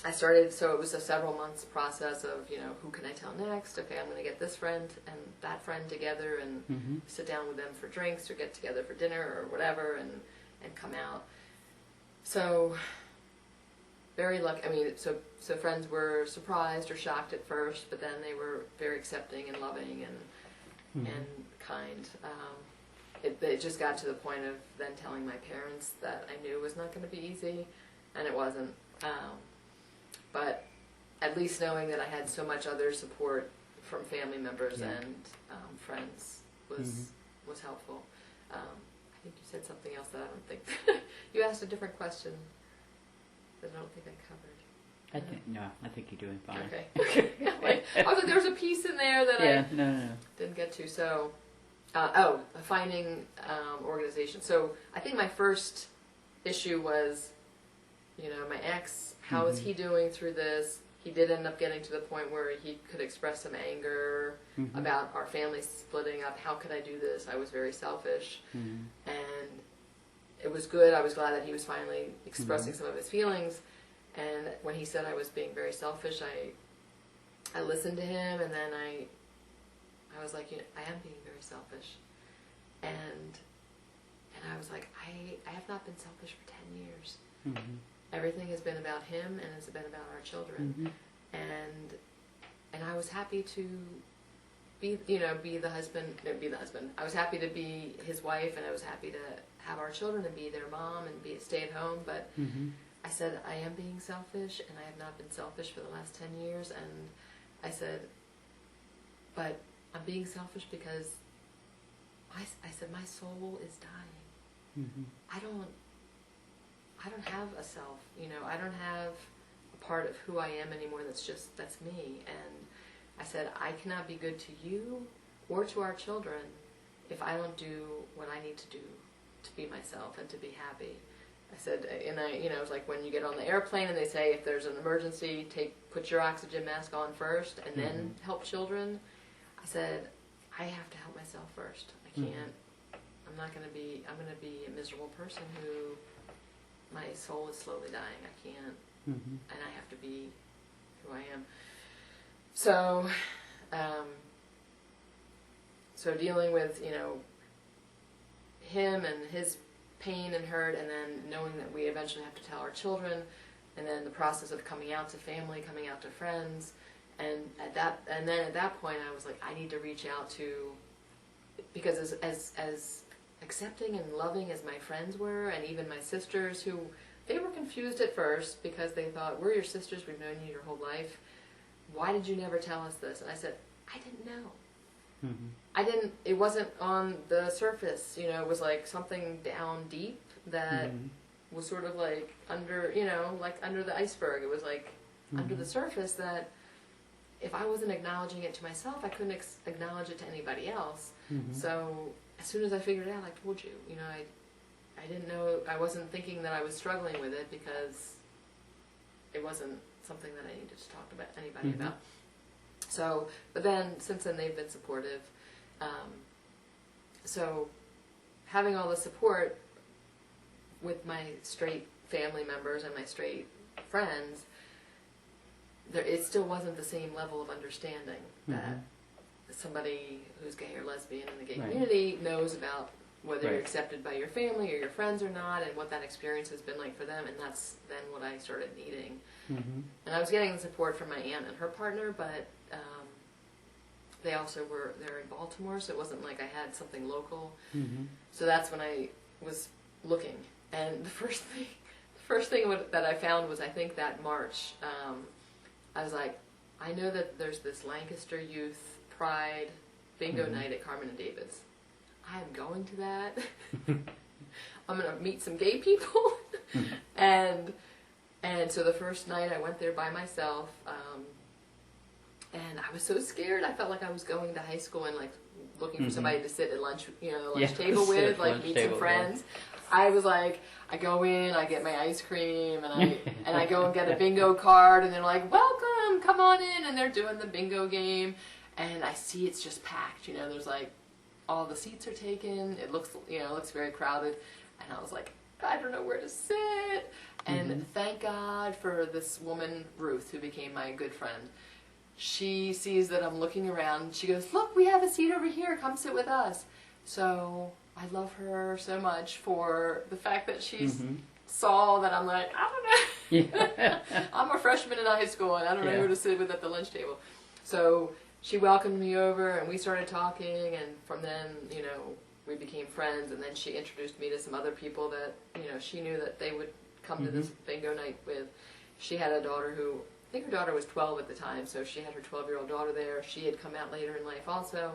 I started, so it was a several months process of, you know, who can I tell next? Okay, I'm going to get this friend and that friend together and sit down with them for drinks or get together for dinner or whatever, and come out. So very lucky. I mean, so friends were surprised or shocked at first, but then they were very accepting and loving and kind. It just got to the point of then telling my parents that I knew it was not going to be easy, and it wasn't. But at least knowing that I had so much other support from family members and friends was helpful. I think you said something else that I don't think you asked a different question that I don't think I covered. I think you're doing fine. Okay. I was like, there was a piece in there that I didn't get to. So, finding organization. So I think my first issue was, my ex. How is he doing through this? He did end up getting to the point where he could express some anger about our family splitting up. How could I do this? I was very selfish. And it was good. I was glad that he was finally expressing some of his feelings. And when he said I was being very selfish, I listened to him, and then I was like, I am being very selfish. And I was like, I have not been selfish for 10 years. Everything has been about him, and it's been about our children. And I was happy to be the husband. I was happy to be his wife, and I was happy to have our children and be their mom and stay at home. But I said, I am being selfish, and I have not been selfish for the last 10 years. And I said, but I'm being selfish because I said my soul is dying. I don't have a self, I don't have a part of who I am anymore that's me. And I said, I cannot be good to you or to our children if I don't do what I need to do to be myself and to be happy. I said, and it was like when you get on the airplane and they say if there's an emergency, put your oxygen mask on first and then help children. I said, I have to help myself first. I can't, I'm going to be a miserable person who my soul is slowly dying. I can't, and I have to be who I am. So, so dealing with, him and his pain and hurt, and then knowing that we eventually have to tell our children, and then the process of coming out to family, coming out to friends, and at that point I was like, I need to reach out to, because as accepting and loving as my friends were, and even my sisters, who they were confused at first because they thought, we're your sisters, we've known you your whole life, why did you never tell us this? And I said, I didn't know. It wasn't on the surface, it was like something down deep that was sort of like under, like under the iceberg. It was like under the surface that if I wasn't acknowledging it to myself, I couldn't acknowledge it to anybody else. So as soon as I figured it out, I told you, I didn't know, I wasn't thinking that I was struggling with it because it wasn't something that I needed to talk about anybody about. So, but then, since then, they've been supportive. So, having all the support with my straight family members and my straight friends, it still wasn't the same level of understanding that somebody who's gay or lesbian in the gay community knows about whether you're accepted by your family or your friends or not, and what that experience has been like for them. And that's then what I started needing. And I was getting the support from my aunt and her partner, but they also they're in Baltimore, so it wasn't like I had something local. So that's when I was looking, and the first thing that I found was, I think that March, I was like, I know that there's this Lancaster Youth Pride bingo night at Carmen and David's. I am going to that. I'm going to meet some gay people. And so the first night I went there by myself, and I was so scared. I felt like I was going to high school and like looking for somebody to sit at lunch, lunch table with, like meet some friends. I was like, I go in, I get my ice cream, and I go and get a bingo card, and they're like, welcome, come on in, and they're doing the bingo game, and I see it's just packed. There's like all the seats are taken. It looks very crowded, and I was like, I don't know where to sit. And thank God for this woman, Ruth, who became my good friend. She sees that I'm looking around. She goes, look, we have a seat over here. Come sit with us. So I love her so much for the fact that she's saw that I'm like, I don't know. Yeah. I'm a freshman in high school and I don't know Yeah. who to sit with at the lunch table. So she welcomed me over and we started talking, and from then, you know, we became friends, and then she introduced me to some other people that, you know, she knew that they would come to this bingo night with. She had a daughter who, I think her daughter was 12 at the time, so she had her 12-year-old daughter there. She had come out later in life also.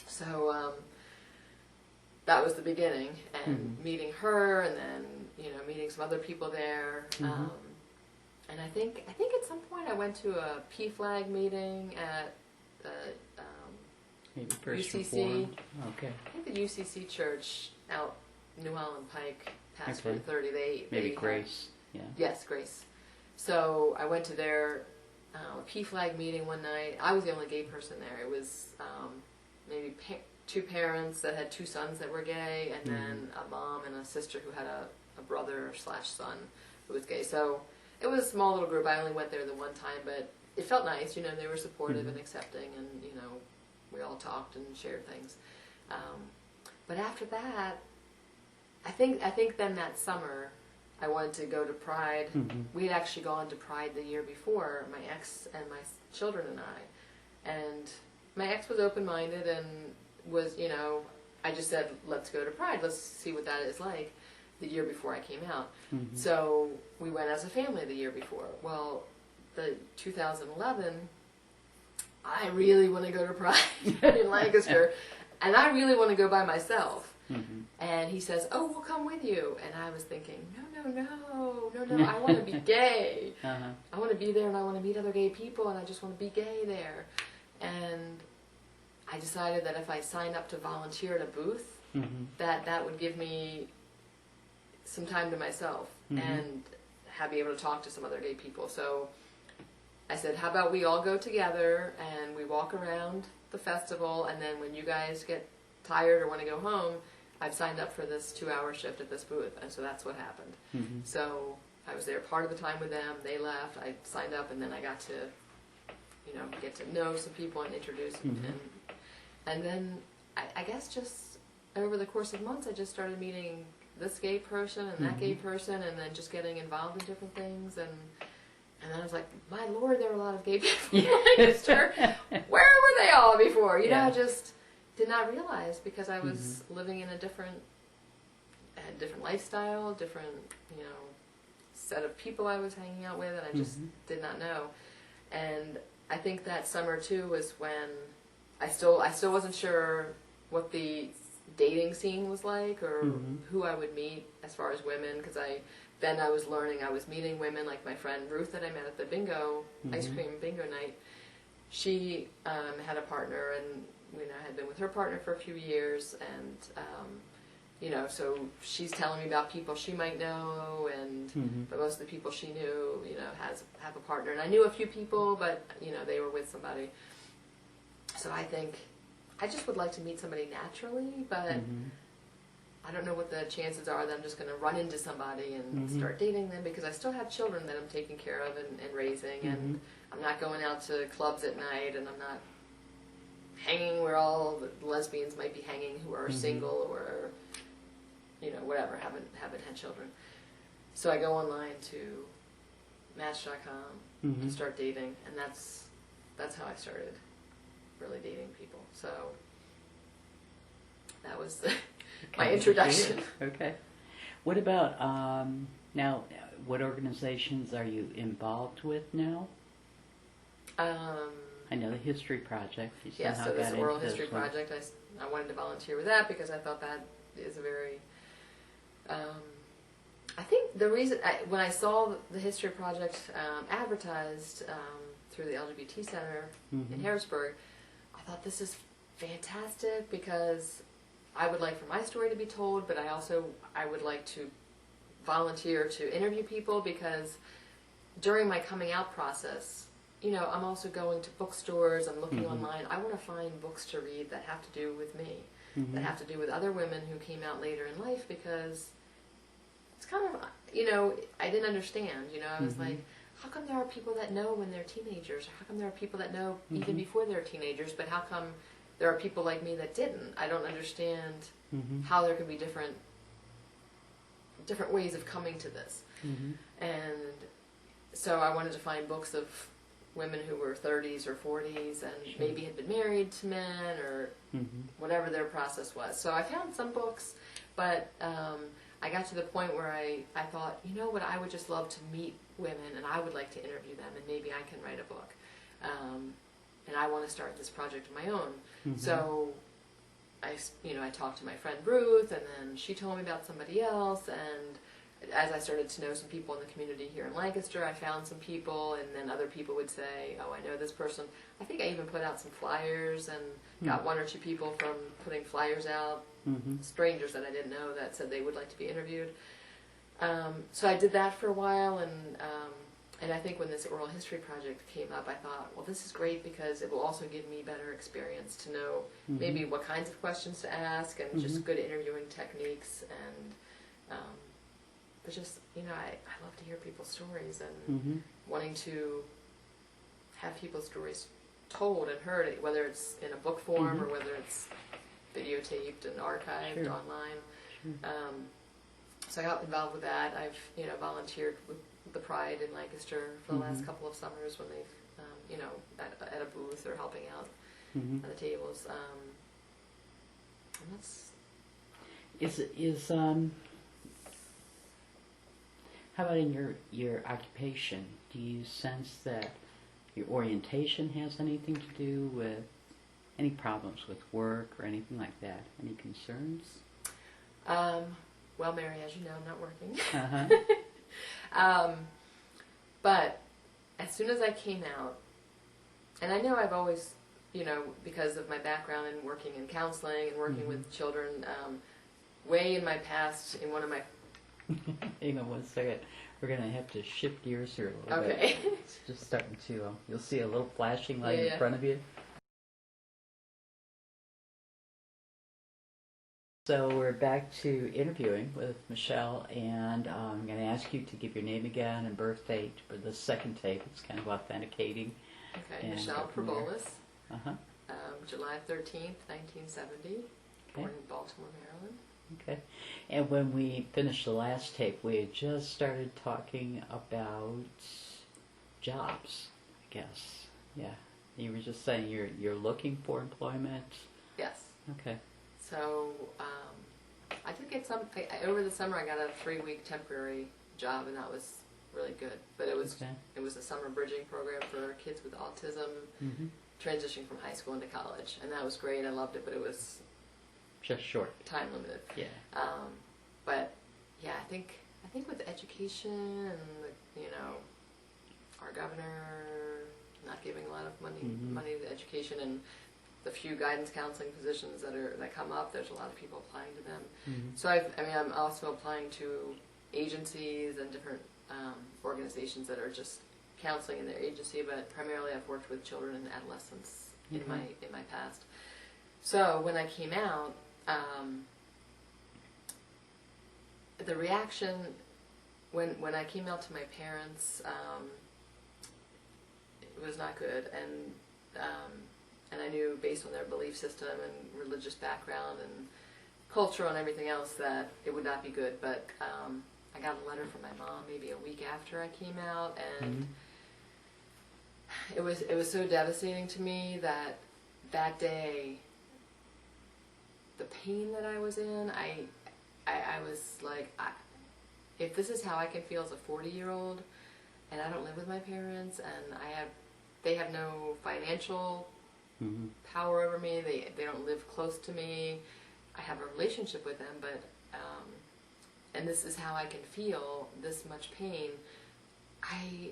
So that was the beginning, and meeting her, and then, you know, meeting some other people there. And I think at some point I went to a PFLAG meeting at the Maybe First UCC. Reformed. Okay. I think the UCC church out New Holland Pike, past Okay. 130. Maybe they Grace. Yeah. Yes, Grace. So I went to their PFLAG meeting one night. I was the only gay person there. It was maybe two parents that had two sons that were gay, and then a mom and a sister who had a brother/son who was gay. So it was a small little group. I only went there the one time, but it felt nice. You know, they were supportive and accepting, and, you know, we all talked and shared things. But after that, I think then that summer, I wanted to go to Pride. We had actually gone to Pride the year before, my ex and my children and I. And my ex was open-minded and was, you know, I just said, let's go to Pride. Let's see what that is like, the year before I came out. So we went as a family the year before. Well, the 2011, I really want to go to Pride in Lancaster, and I really want to go by myself. And he says, oh, we'll come with you. And I was thinking, no, I want to be gay. I want to be there, and I want to meet other gay people, and I just want to be gay there. And I decided that if I signed up to volunteer at a booth, that would give me some time to myself and be able to talk to some other gay people. So I said, how about we all go together and we walk around the festival, and then when you guys get tired or want to go home, I've signed up for this 2-hour shift at this booth. And so that's what happened. So I was there part of the time with them. They left. I signed up, and then I got to, you know, get to know some people and introduce them. And then I guess just over the course of months, I just started meeting this gay person and that gay person, and then just getting involved in different things. And then I was like, my Lord, there are a lot of gay people in Lancaster. Where were they all before? You know, I just did not realize, because I was living in a different lifestyle, different, you know, set of people I was hanging out with, and I just did not know. And I think that summer too was when I still wasn't sure what the dating scene was like, or who I would meet as far as women, because I was learning, I was meeting women, like my friend Ruth that I met at the bingo, ice cream bingo night. She had a partner, and, you know, I had been with her partner for a few years, and you know, so she's telling me about people she might know, and but most of the people she knew, you know, have a partner. And I knew a few people, but, you know, they were with somebody. So I think I just would like to meet somebody naturally, but I don't know what the chances are that I'm just going to run into somebody and start dating them, because I still have children that I'm taking care of and raising, and I'm not going out to clubs at night, and I'm not hanging where all the lesbians might be hanging who are single or, you know, whatever, haven't had children. So I go online to Match.com and start dating, and that's how I started really dating people. So that was my introduction. Okay. What about now? What organizations are you involved with now? I know the History Project. You Yeah, somehow so this got Oral into History Project, I wanted to volunteer with that because I thought that is a very, I think the reason, when I saw the History Project advertised through the LGBT Center in Harrisburg, I thought, this is fantastic, because I would like for my story to be told, but I would like to volunteer to interview people, because during my coming out process, you know, I'm also going to bookstores, I'm looking online. I want to find books to read that have to do with me, that have to do with other women who came out later in life, because it's kind of, you know, I didn't understand, you know, I was like, how come there are people that know when they're teenagers, or how come there are people that know even before they're teenagers, but how come there are people like me that didn't? I don't understand how there could be different different ways of coming to this. Mm-hmm. And so I wanted to find books of women who were 30s or 40s and maybe had been married to men or whatever their process was. So I found some books, but I got to the point where I thought, you know what, I would just love to meet women and I would like to interview them and maybe I can write a book. And I want to start this project of my own. So I talked to my friend Ruth, and then she told me about somebody else, and as I started to know some people in the community here in Lancaster, I found some people, and then other people would say, oh, I know this person. I think I even put out some flyers and got one or two people from putting flyers out, strangers that I didn't know that said they would like to be interviewed. So I did that for a while, and I think when this oral history project came up, I thought, well, this is great because it will also give me better experience to know maybe what kinds of questions to ask and just good interviewing techniques. And but just, I love to hear people's stories and wanting to have people's stories told and heard, whether it's in a book form or whether it's videotaped and archived online. So I got involved with that. I've volunteered with the Pride in Lancaster for the last couple of summers when they've at a booth or helping out at the tables. And that's how about in your occupation? Do you sense that your orientation has anything to do with any problems with work or anything like that? Any concerns? Well, Mary, as you know, I'm not working. But as soon as I came out, and I know I've always, because of my background in working in counseling and working with children, way in my past, in one of my... Hang on one second. We're going to have to shift gears here a little bit. Okay. It's just starting to, you'll see a little flashing light in front of you. So we're back to interviewing with Michelle, and I'm going to ask you to give your name again and birth date for the second tape. It's kind of authenticating. Okay, Michelle Probulus, July 13th, 1970, born in Baltimore, Maryland. Okay. And when we finished the last tape, we had just started talking about jobs, I guess. Yeah. You were just saying you're looking for employment. Yes. Okay. So I did get some. Over the summer, I got a 3-week temporary job, and that was really good. But it was a summer bridging program for kids with autism, transitioning from high school into college, and that was great. I loved it, but it was just short, time limited. Yeah. But yeah, I think with education and our governor not giving a lot of money to education and the few guidance counseling positions that come up, there's a lot of people applying to them. So I'm also applying to agencies and different organizations that are just counseling in their agency, but primarily I've worked with children and adolescents in my past. So when I came out, the reaction when I came out to my parents, it was not good, and I knew based on their belief system and religious background and culture and everything else that it would not be good. But I got a letter from my mom maybe a week after I came out, and it was so devastating to me that day, the pain that I was in, I was like, if this is how I can feel as a 40-year-old, and I don't live with my parents, and they have no financial power over me, they don't live close to me, I have a relationship with them, but and this is how I can feel this much pain. I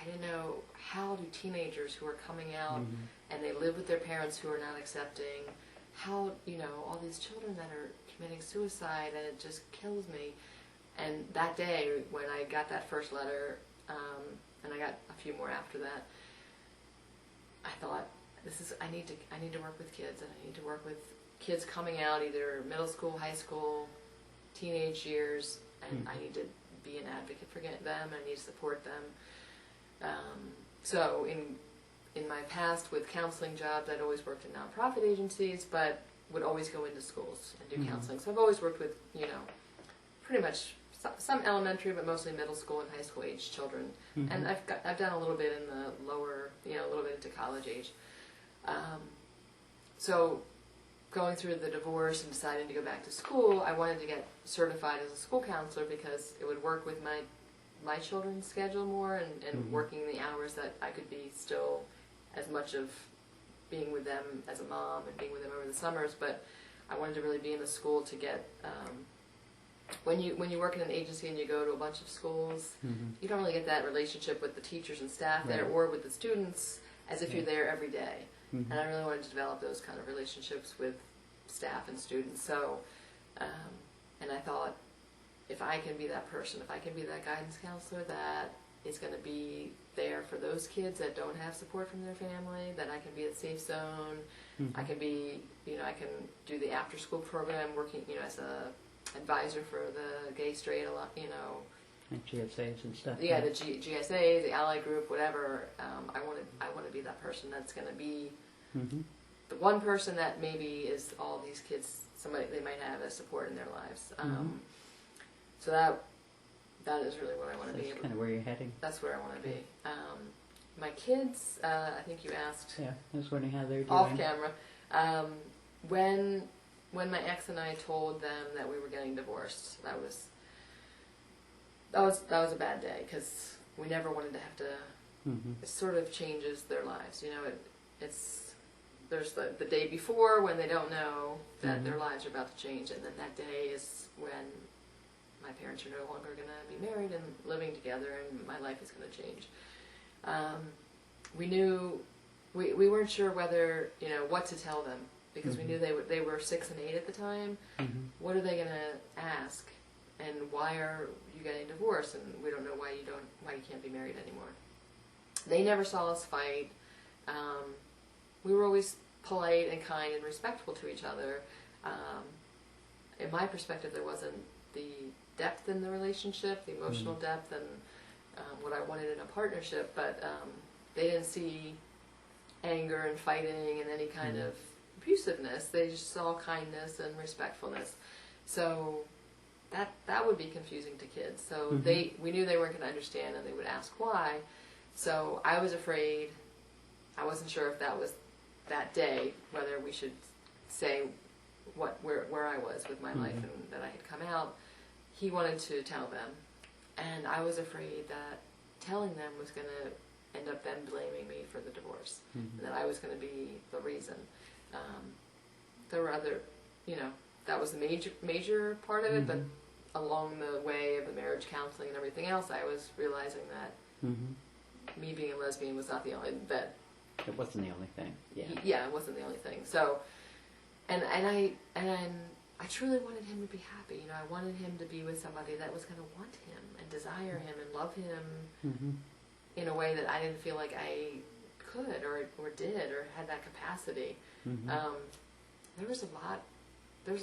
didn't know, how do teenagers who are coming out and they live with their parents who are not accepting, how, all these children that are committing suicide, and it just kills me. And that day when I got that first letter, and I got a few more after that, I thought, I need to work with kids, and I need to work with kids coming out, either middle school, high school, teenage years, and I need to be an advocate for them, I need to support them. So in my past with counseling jobs, I'd always worked in nonprofit agencies, but would always go into schools and do counseling. So I've always worked with, pretty much some elementary, but mostly middle school and high school age children. Mm-hmm. And I've done a little bit in the lower, a little bit into college age. So going through the divorce and deciding to go back to school, I wanted to get certified as a school counselor because it would work with my children's schedule more and working the hours that I could be still as much of being with them as a mom and being with them over the summers. But I wanted to really be in the school to get when you work in an agency and you go to a bunch of schools, you don't really get that relationship with the teachers and staff there or with the students as if you're there every day. And I really wanted to develop those kind of relationships with staff and students. So, and I thought, if I can be that person, if I can be that guidance counselor that is going to be there for those kids that don't have support from their family, that I can be a safe zone. I can be, I can do the after-school program, working, as a advisor for the gay, straight, and GSAs and stuff. Yeah, the GSA, the ally group, whatever. I want to be that person that's going to be the one person that maybe is all these kids, somebody they might have as support in their lives. So that is really what I want to be. That's kind of where you're heading. That's where I want to be. My kids, I think you asked. Yeah, I was wondering how they're doing. Off camera. When my ex and I told them that we were getting divorced, that was a bad day because we never wanted to have to. It sort of changes their lives, there's the day before when they don't know that their lives are about to change, and then that day is when my parents are no longer going to be married and living together, and my life is going to change. We knew we weren't sure whether what to tell them because we knew they were 6 and 8 at the time. What are they going to ask, and why are you getting divorced? And we don't know why you can't be married anymore. They never saw us fight. We were always polite and kind and respectful to each other. In my perspective, there wasn't the depth in the relationship, the emotional depth, and what I wanted in a partnership. But they didn't see anger and fighting and any kind of abusiveness. They just saw kindness and respectfulness. So that would be confusing to kids. So we knew they weren't going to understand, and they would ask why. So I was afraid. I wasn't sure if that was that day, whether we should say where I was with my life and that I had come out. He wanted to tell them, and I was afraid that telling them was going to end up them blaming me for the divorce, and that I was going to be the reason. There were other, that was the major part of it, but along the way of the marriage counseling and everything else, I was realizing that me being a lesbian was not the only, that it wasn't the only thing. Yeah, it wasn't the only thing. So, and I truly wanted him to be happy. I wanted him to be with somebody that was going to want him and desire him and love him in a way that I didn't feel like I could or did or had that capacity. There was a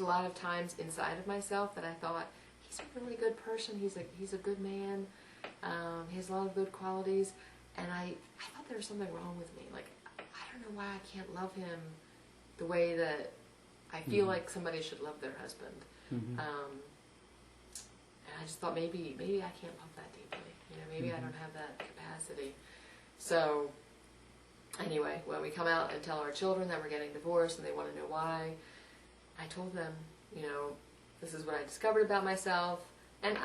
lot of times inside of myself that I thought, he's a really good person. He's a good man. He has a lot of good qualities. And I thought there was something wrong with me. Like, I don't know why I can't love him the way that I feel like somebody should love their husband. And I just thought maybe I can't love that deeply. Maybe I don't have that capacity. So anyway, when we come out and tell our children that we're getting divorced and they want to know why, I told them, this is what I discovered about myself. And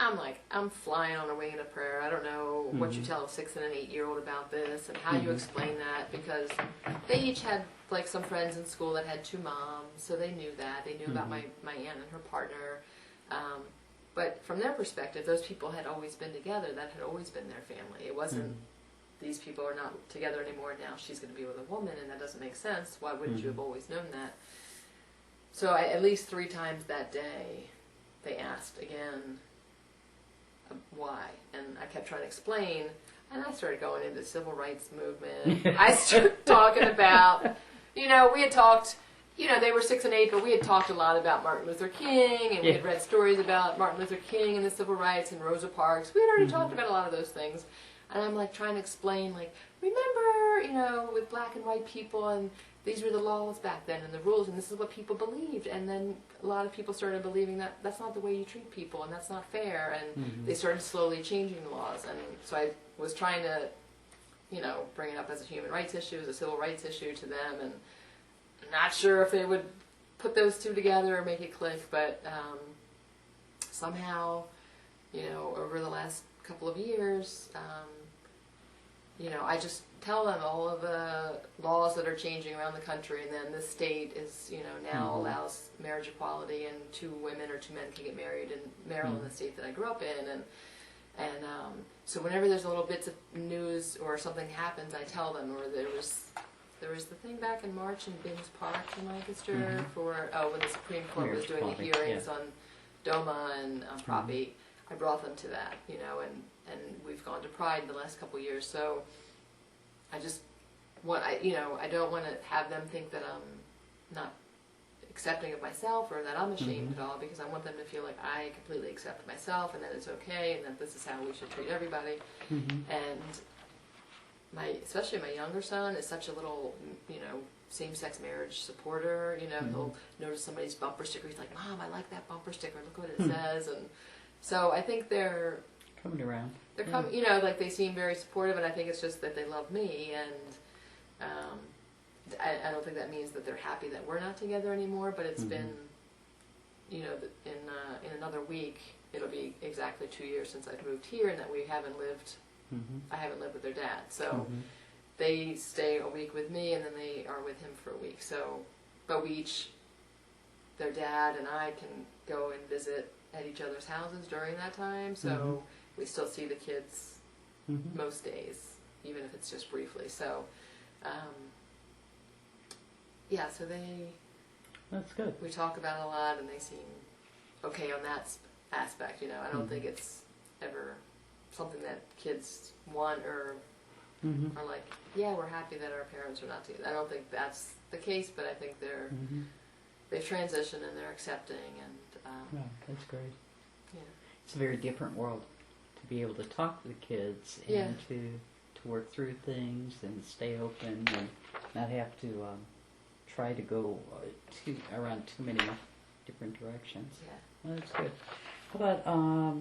I'm flying on a wing and a prayer. I don't know what you tell a 6 and an 8-year-old about this and how you explain that, because they each had some friends in school that had 2 moms, so they knew that. They knew about my aunt and her partner. But from their perspective, those people had always been together. That had always been their family. It wasn't these people are not together anymore. Now she's going to be with a woman, and that doesn't make sense. Why wouldn't you have always known that? So at least 3 times that day, they asked again, why? And I kept trying to explain, and I started going into the civil rights movement. I started talking about, we had talked, they were 6 and 8, but we had talked a lot about Martin Luther King, and we had read stories about Martin Luther King and the civil rights and Rosa Parks. We had already talked about a lot of those things. And I'm trying to explain, remember start, with black and white people, and these were the laws back then and the rules, and this is what people believed. And then a lot of people started believing that that's not the way you treat people, and that's not fair. And they started slowly changing the laws. And so I was trying to, bring it up as a human rights issue, as a civil rights issue to them, and not sure if they would put those two together or make it click, but somehow, over the last couple of years, I just tell them all of the laws that are changing around the country, and then this state is, now allows marriage equality, and 2 women or 2 men can get married in Maryland, the state that I grew up in, and so whenever there's a little bits of news or something happens, I tell them. Or there was the thing back in March in Binns Park in Lancaster when the Supreme Court was doing the hearings on DOMA and Prop 8. I brought them to that, and we've gone to Pride in the last couple of years. So I just I don't want to have them think that I'm not accepting of myself or that I'm ashamed at all, because I want them to feel like I completely accept myself and that it's okay and that this is how we should treat everybody. And especially my younger son is such a little, same-sex marriage supporter. He'll notice somebody's bumper sticker. He's like, "Mom, I like that bumper sticker. Look what it says." And so I think they're coming around. They're coming, they seem very supportive, and I think it's just that they love me, and I don't think that means that they're happy that we're not together anymore. But it's been, in another week, it'll be exactly 2 years since I've moved here, and that we haven't lived. I haven't lived with their dad, so they stay a week with me, and then they are with him for a week. So, but we each, their dad and I, can go and visit at each other's houses during that time. So we still see the kids most days, even if it's just briefly. So, so that's good. We talk about it a lot, and they seem okay on that aspect. I don't think it's ever something that kids want or are like, yeah, we're happy that our parents are not together. I don't think that's the case, but I think they've transitioned and they're accepting, and that's great. Yeah, it's a very different world to be able to talk to the kids and to work through things and stay open and not have to try to go around too many different directions. Yeah, well, that's good. How about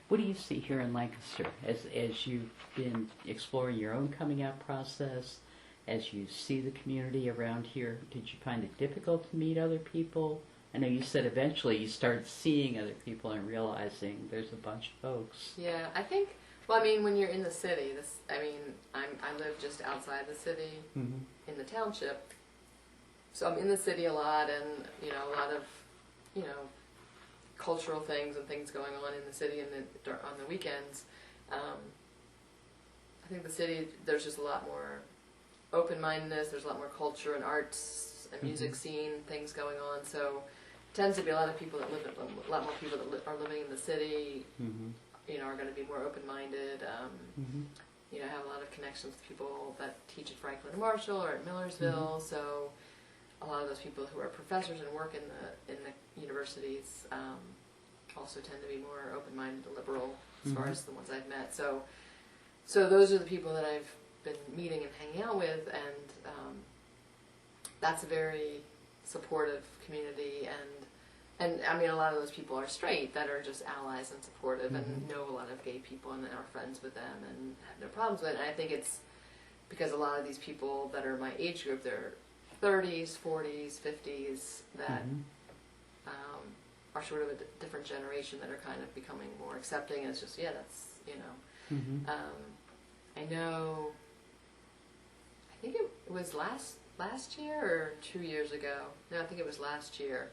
what do you see here in Lancaster as you've been exploring your own coming out process, as you see the community around here? Did you find it difficult to meet other people? I know you said eventually you started seeing other people and realizing there's a bunch of folks. Yeah, I think, when you're in the city, I live just outside the city in the township, so I'm in the city a lot, and, a lot of, cultural things and things going on in the city on the weekends. I think the city, there's just a lot more open-mindedness, there's a lot more culture and arts and music scene things going on, so it tends to be a lot of people that live, a lot more people that are living in the city, are going to be more open-minded, have a lot of connections with people that teach at Franklin and Marshall or at Millersville, so a lot of those people who are professors and work in the universities also tend to be more open-minded and liberal as far as the ones I've met. So those are the people that I've been meeting and hanging out with, and that's a very supportive community. And a lot of those people are straight that are just allies and supportive and know a lot of gay people and are friends with them and have no problems with it. And I think it's because a lot of these people that are my age group, they're 30s, 40s, 50s, that are sort of a different generation that are kind of becoming more accepting. And it's just, that's, I know, I think it was last year or 2 years ago. No, I think it was last year.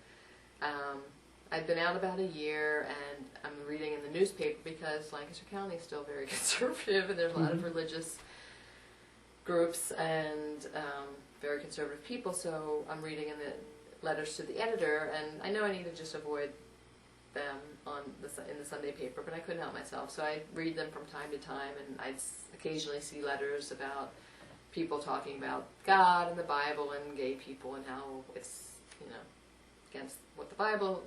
I'd been out about a year, and I'm reading in the newspaper because Lancaster County is still very conservative, and there's a lot of religious groups and very conservative people, so I'm reading in the letters to the editor, and I know I need to just avoid them in the Sunday paper, but I couldn't help myself, so I read them from time to time, and I'd occasionally see letters about people talking about God and the Bible and gay people and how it's, against what the Bible,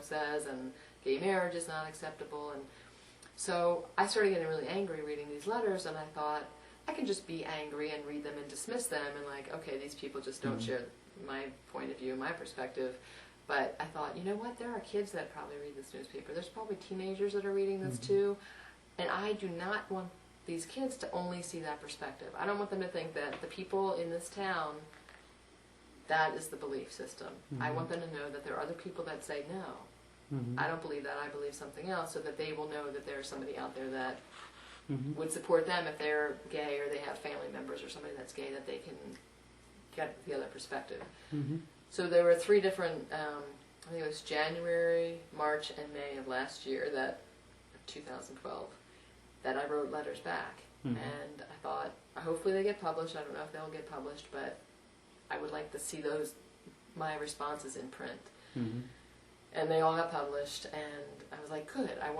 says, and gay marriage is not acceptable. And so I started getting really angry reading these letters, and I thought, I can just be angry and read them and dismiss them and like, okay, these people just don't share my point of view, my perspective. But I thought, you know what, there are kids that probably read this newspaper. There's probably teenagers that are reading this too. And I do not want these kids to only see that perspective. I don't want them to think that the people in this town, that is the belief system. I want them to know that there are other people that say, no, I don't believe that, I believe something else, so that they will know that there's somebody out there that would support them if they're gay or they have family members or somebody that's gay, that they can get the other perspective. So there were 3 different, I think it was January, March, and May of last year, 2012, that I wrote letters back. And I thought, hopefully they get published. I don't know if they'll get published, but I would like to see my responses in print. And they all got published, and I was like, good. I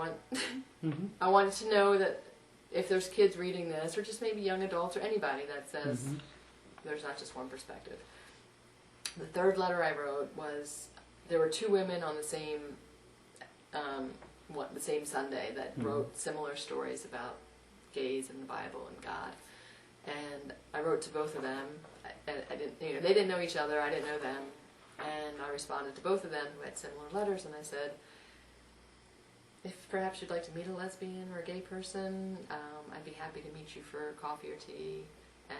wanted to know that if there's kids reading this, or just maybe young adults or anybody that says there's not just one perspective. The 3rd letter I wrote was, there were 2 women on the same Sunday that wrote similar stories about gays and the Bible and God, and I wrote to both of them. I didn't, they didn't know each other, I didn't know them, and I responded to both of them who had similar letters, and I said, if perhaps you'd like to meet a lesbian or a gay person, I'd be happy to meet you for coffee or tea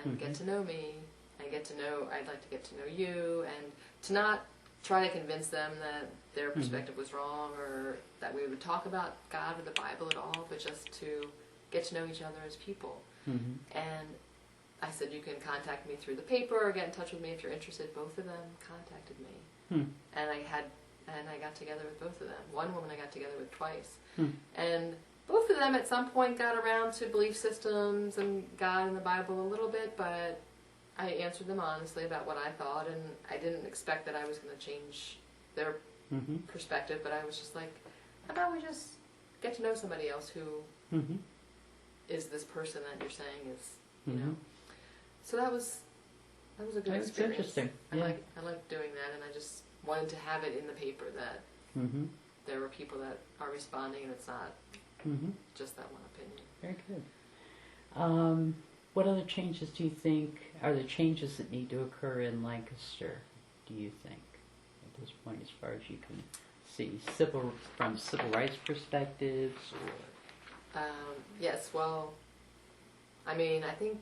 and get to know me. I'd like to get to know you, and to not try to convince them that their perspective was wrong or that we would talk about God or the Bible at all, but just to get to know each other as people. And I said, you can contact me through the paper or get in touch with me if you're interested. Both of them contacted me. And I got together with both of them. One woman I got together with twice. And both of them at some point got around to belief systems and God and the Bible a little bit, but I answered them honestly about what I thought, and I didn't expect that I was going to change their perspective, but I was just like, how about we just get to know somebody else who is this person that you're saying is, you know. So that was a good experience. That's interesting. I like doing that, and I just wanted to have it in the paper that there were people that are responding, and it's not just that one opinion. Very good. What other changes do you think are the changes that need to occur in Lancaster, do you think, at this point, as far as you can see, from civil rights perspectives? Or Yes, well, I mean, I think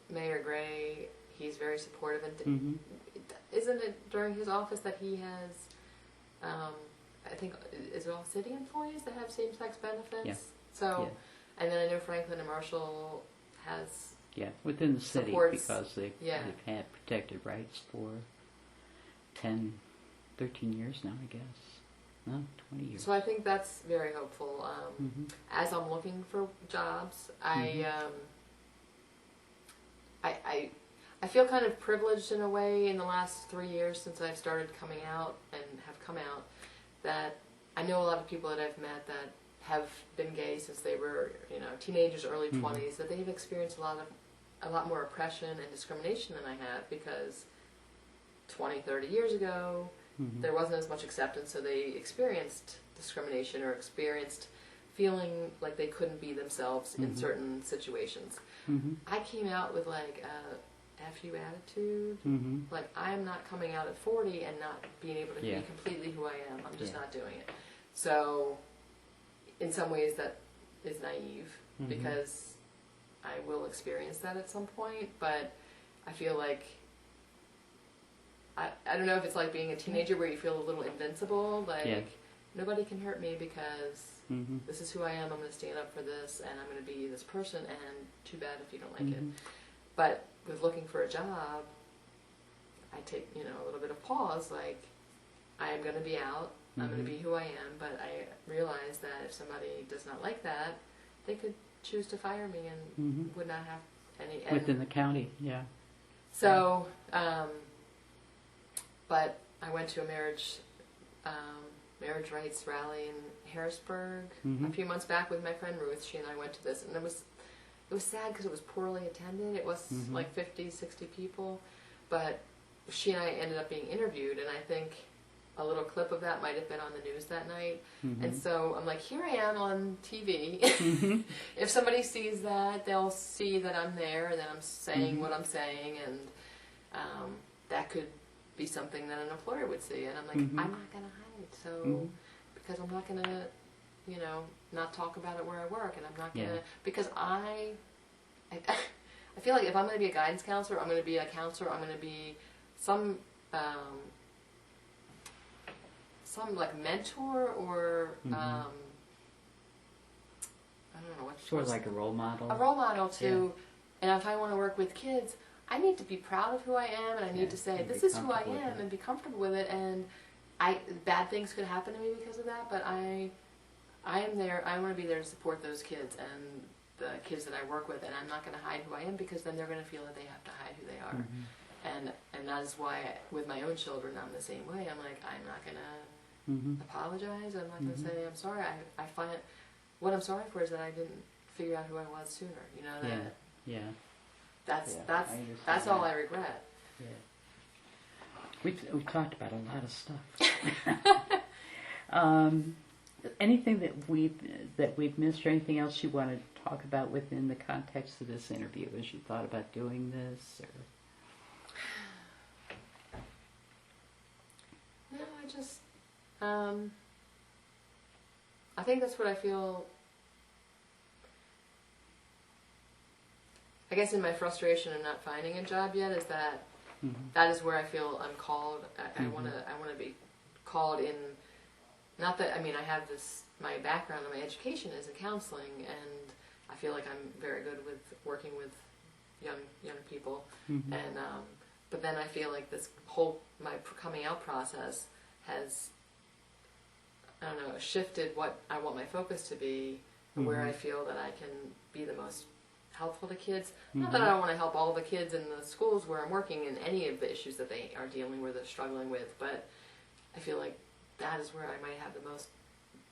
Mayor Gray, he's very supportive. And isn't it during his office that he has, I think, is it all city employees that have same-sex benefits? Yeah. So, and then I know Franklin and Marshall has... Yeah, within the city, because they've had protected rights for 10, 13 years now, I guess. No, 20 years. So I think that's very hopeful. As I'm looking for jobs, I feel kind of privileged in a way in the last 3 years since I've started coming out and have come out, that I know a lot of people that I've met that have been gay since they were, teenagers, early 20s, that they've experienced a lot more oppression and discrimination than I have, because 20, 30 years ago, there wasn't as much acceptance, so they experienced discrimination or experienced feeling like they couldn't be themselves in certain situations. I came out with like a F you attitude. Like, I'm not coming out at 40 and not being able to be completely who I am. I'm just not doing it. So in some ways that is naive, because I will experience that at some point, but I feel like, I don't know if it's like being a teenager where you feel a little invincible, like nobody can hurt me because this is who I am, I'm going to stand up for this, and I'm going to be this person, and too bad if you don't like it. But with looking for a job, I take, a little bit of pause, like, I am going to be out, I'm going to be who I am, but I realize that if somebody does not like that, they could choose to fire me and would not have any... Within the county, So, but I went to a marriage rights rally in Harrisburg a few months back with my friend Ruth. She and I went to this, and it was sad because it was poorly attended. It was like 50, 60 people, but she and I ended up being interviewed, and I think a little clip of that might have been on the news that night. Mm-hmm. And so I'm like, here I am on TV. Mm-hmm. If somebody sees that, they'll see that I'm there and that I'm saying Mm-hmm. what I'm saying, and that could be something that an employer would see. And I'm like, Mm-hmm. I'm not going to hide. So, Mm-hmm. because I'm not going to, you know, not talk about it where I work, and I'm not going to, Yeah. because I feel like if I'm going to be a guidance counselor, I'm going to be a counselor, I'm going to be some like mentor or Mm-hmm. I don't know what Sort of like a role model. a role model to, and if I want to work with kids, I need to be proud of who I am, and I need to say and this be is who I comfortable with am, it. and be comfortable with it. And bad things could happen to me because of that, but I am there. I want to be there to support those kids and the kids that I work with, and I'm not going to hide who I am, because then they're going to feel that they have to hide who they are. Mm-hmm. And that is why with my own children I'm the same way. I'm like, I'm not going to Mm-hmm. apologize. I'm not going to Mhm. say I'm sorry. I find what I'm sorry for is that I didn't figure out who I was sooner. You know that. Yeah. That's Yeah, that's I understand that's all that. I regret. Yeah. We've talked about a lot of stuff. Anything that we've missed, or anything else you want to talk about within the context of this interview as you thought about doing this? Or? No, I just I think that's what I feel. I guess in my frustration of not finding a job yet is that Mm-hmm. that is where I feel I'm called. I Mhm. want to be called in. Not that, I mean, I have this, my background and my education is in counseling, and I feel like I'm very good with working with young people. Mm-hmm. And but then I feel like this whole my coming out process has, I don't know, shifted what I want my focus to be, and where Mhm. I feel that I can be the most helpful to kids. Mm-hmm. Not that I don't want to help all the kids in the schools where I'm working in any of the issues that they are dealing with or struggling with, but I feel like that is where I might have the most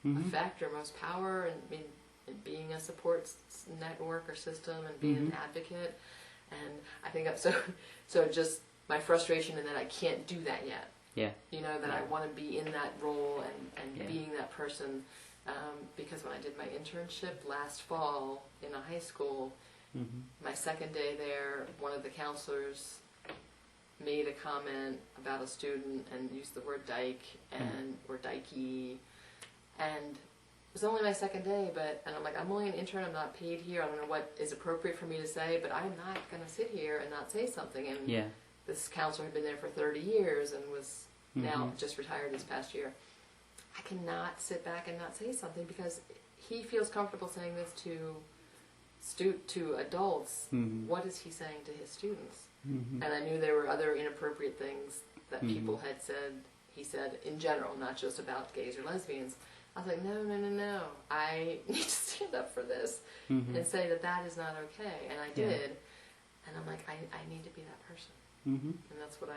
Mm-hmm. effect or most power in being a support network or system and being an Mhm. advocate. And I think so just my frustration in that I can't do that yet. Yeah. You know, that I want to be in that role and Yeah. being that person. Because when I did my internship last fall in a high school, Mm-hmm. my second day there, one of the counselors made a comment about a student and used the word dyke and or dykey, and it was only my second day, and I'm like, I'm only an intern, I'm not paid here, I don't know what is appropriate for me to say, but I'm not going to sit here and not say something. And Yeah. this counselor had been there for 30 years and was now Mhm. just retired this past year. I cannot sit back and not say something, because he feels comfortable saying this to adults. Mhm. What is he saying to his students? Mm-hmm. And I knew there were other inappropriate things that Mhm. people had said, he said in general, not just about gays or lesbians. I was like, no. I need to stand up for this Mm-hmm. and say that is not okay. And I Yeah. did. And I'm like, I need to be that person. Mm-hmm. And that's what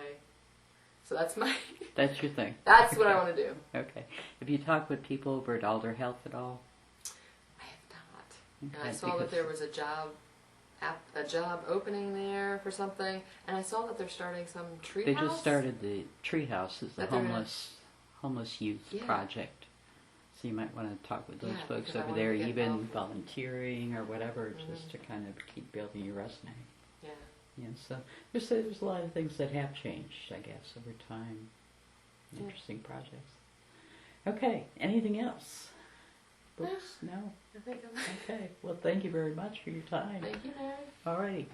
so that's my, That's your thing. that's what I want to do. Okay. Have you talked with people over at Alder Health at all? I have not. And Okay, I saw that because- there was a job opening there for something, and I saw that they're starting some treehouse. They just started the Treehouse as the That they're gonna- homeless youth Yeah. project. So you might want to talk with those Yeah, folks because I over wanna there, get even involved. volunteering or whatever, just Mhm. to kind of keep building your resume. Yeah. Yeah, so there's a lot of things that have changed, I guess, over time. Yeah. Interesting projects. Okay, anything else? Books? No? I think I'm. Okay. Well, thank you very much for your time. Thank you, Mary. All righty.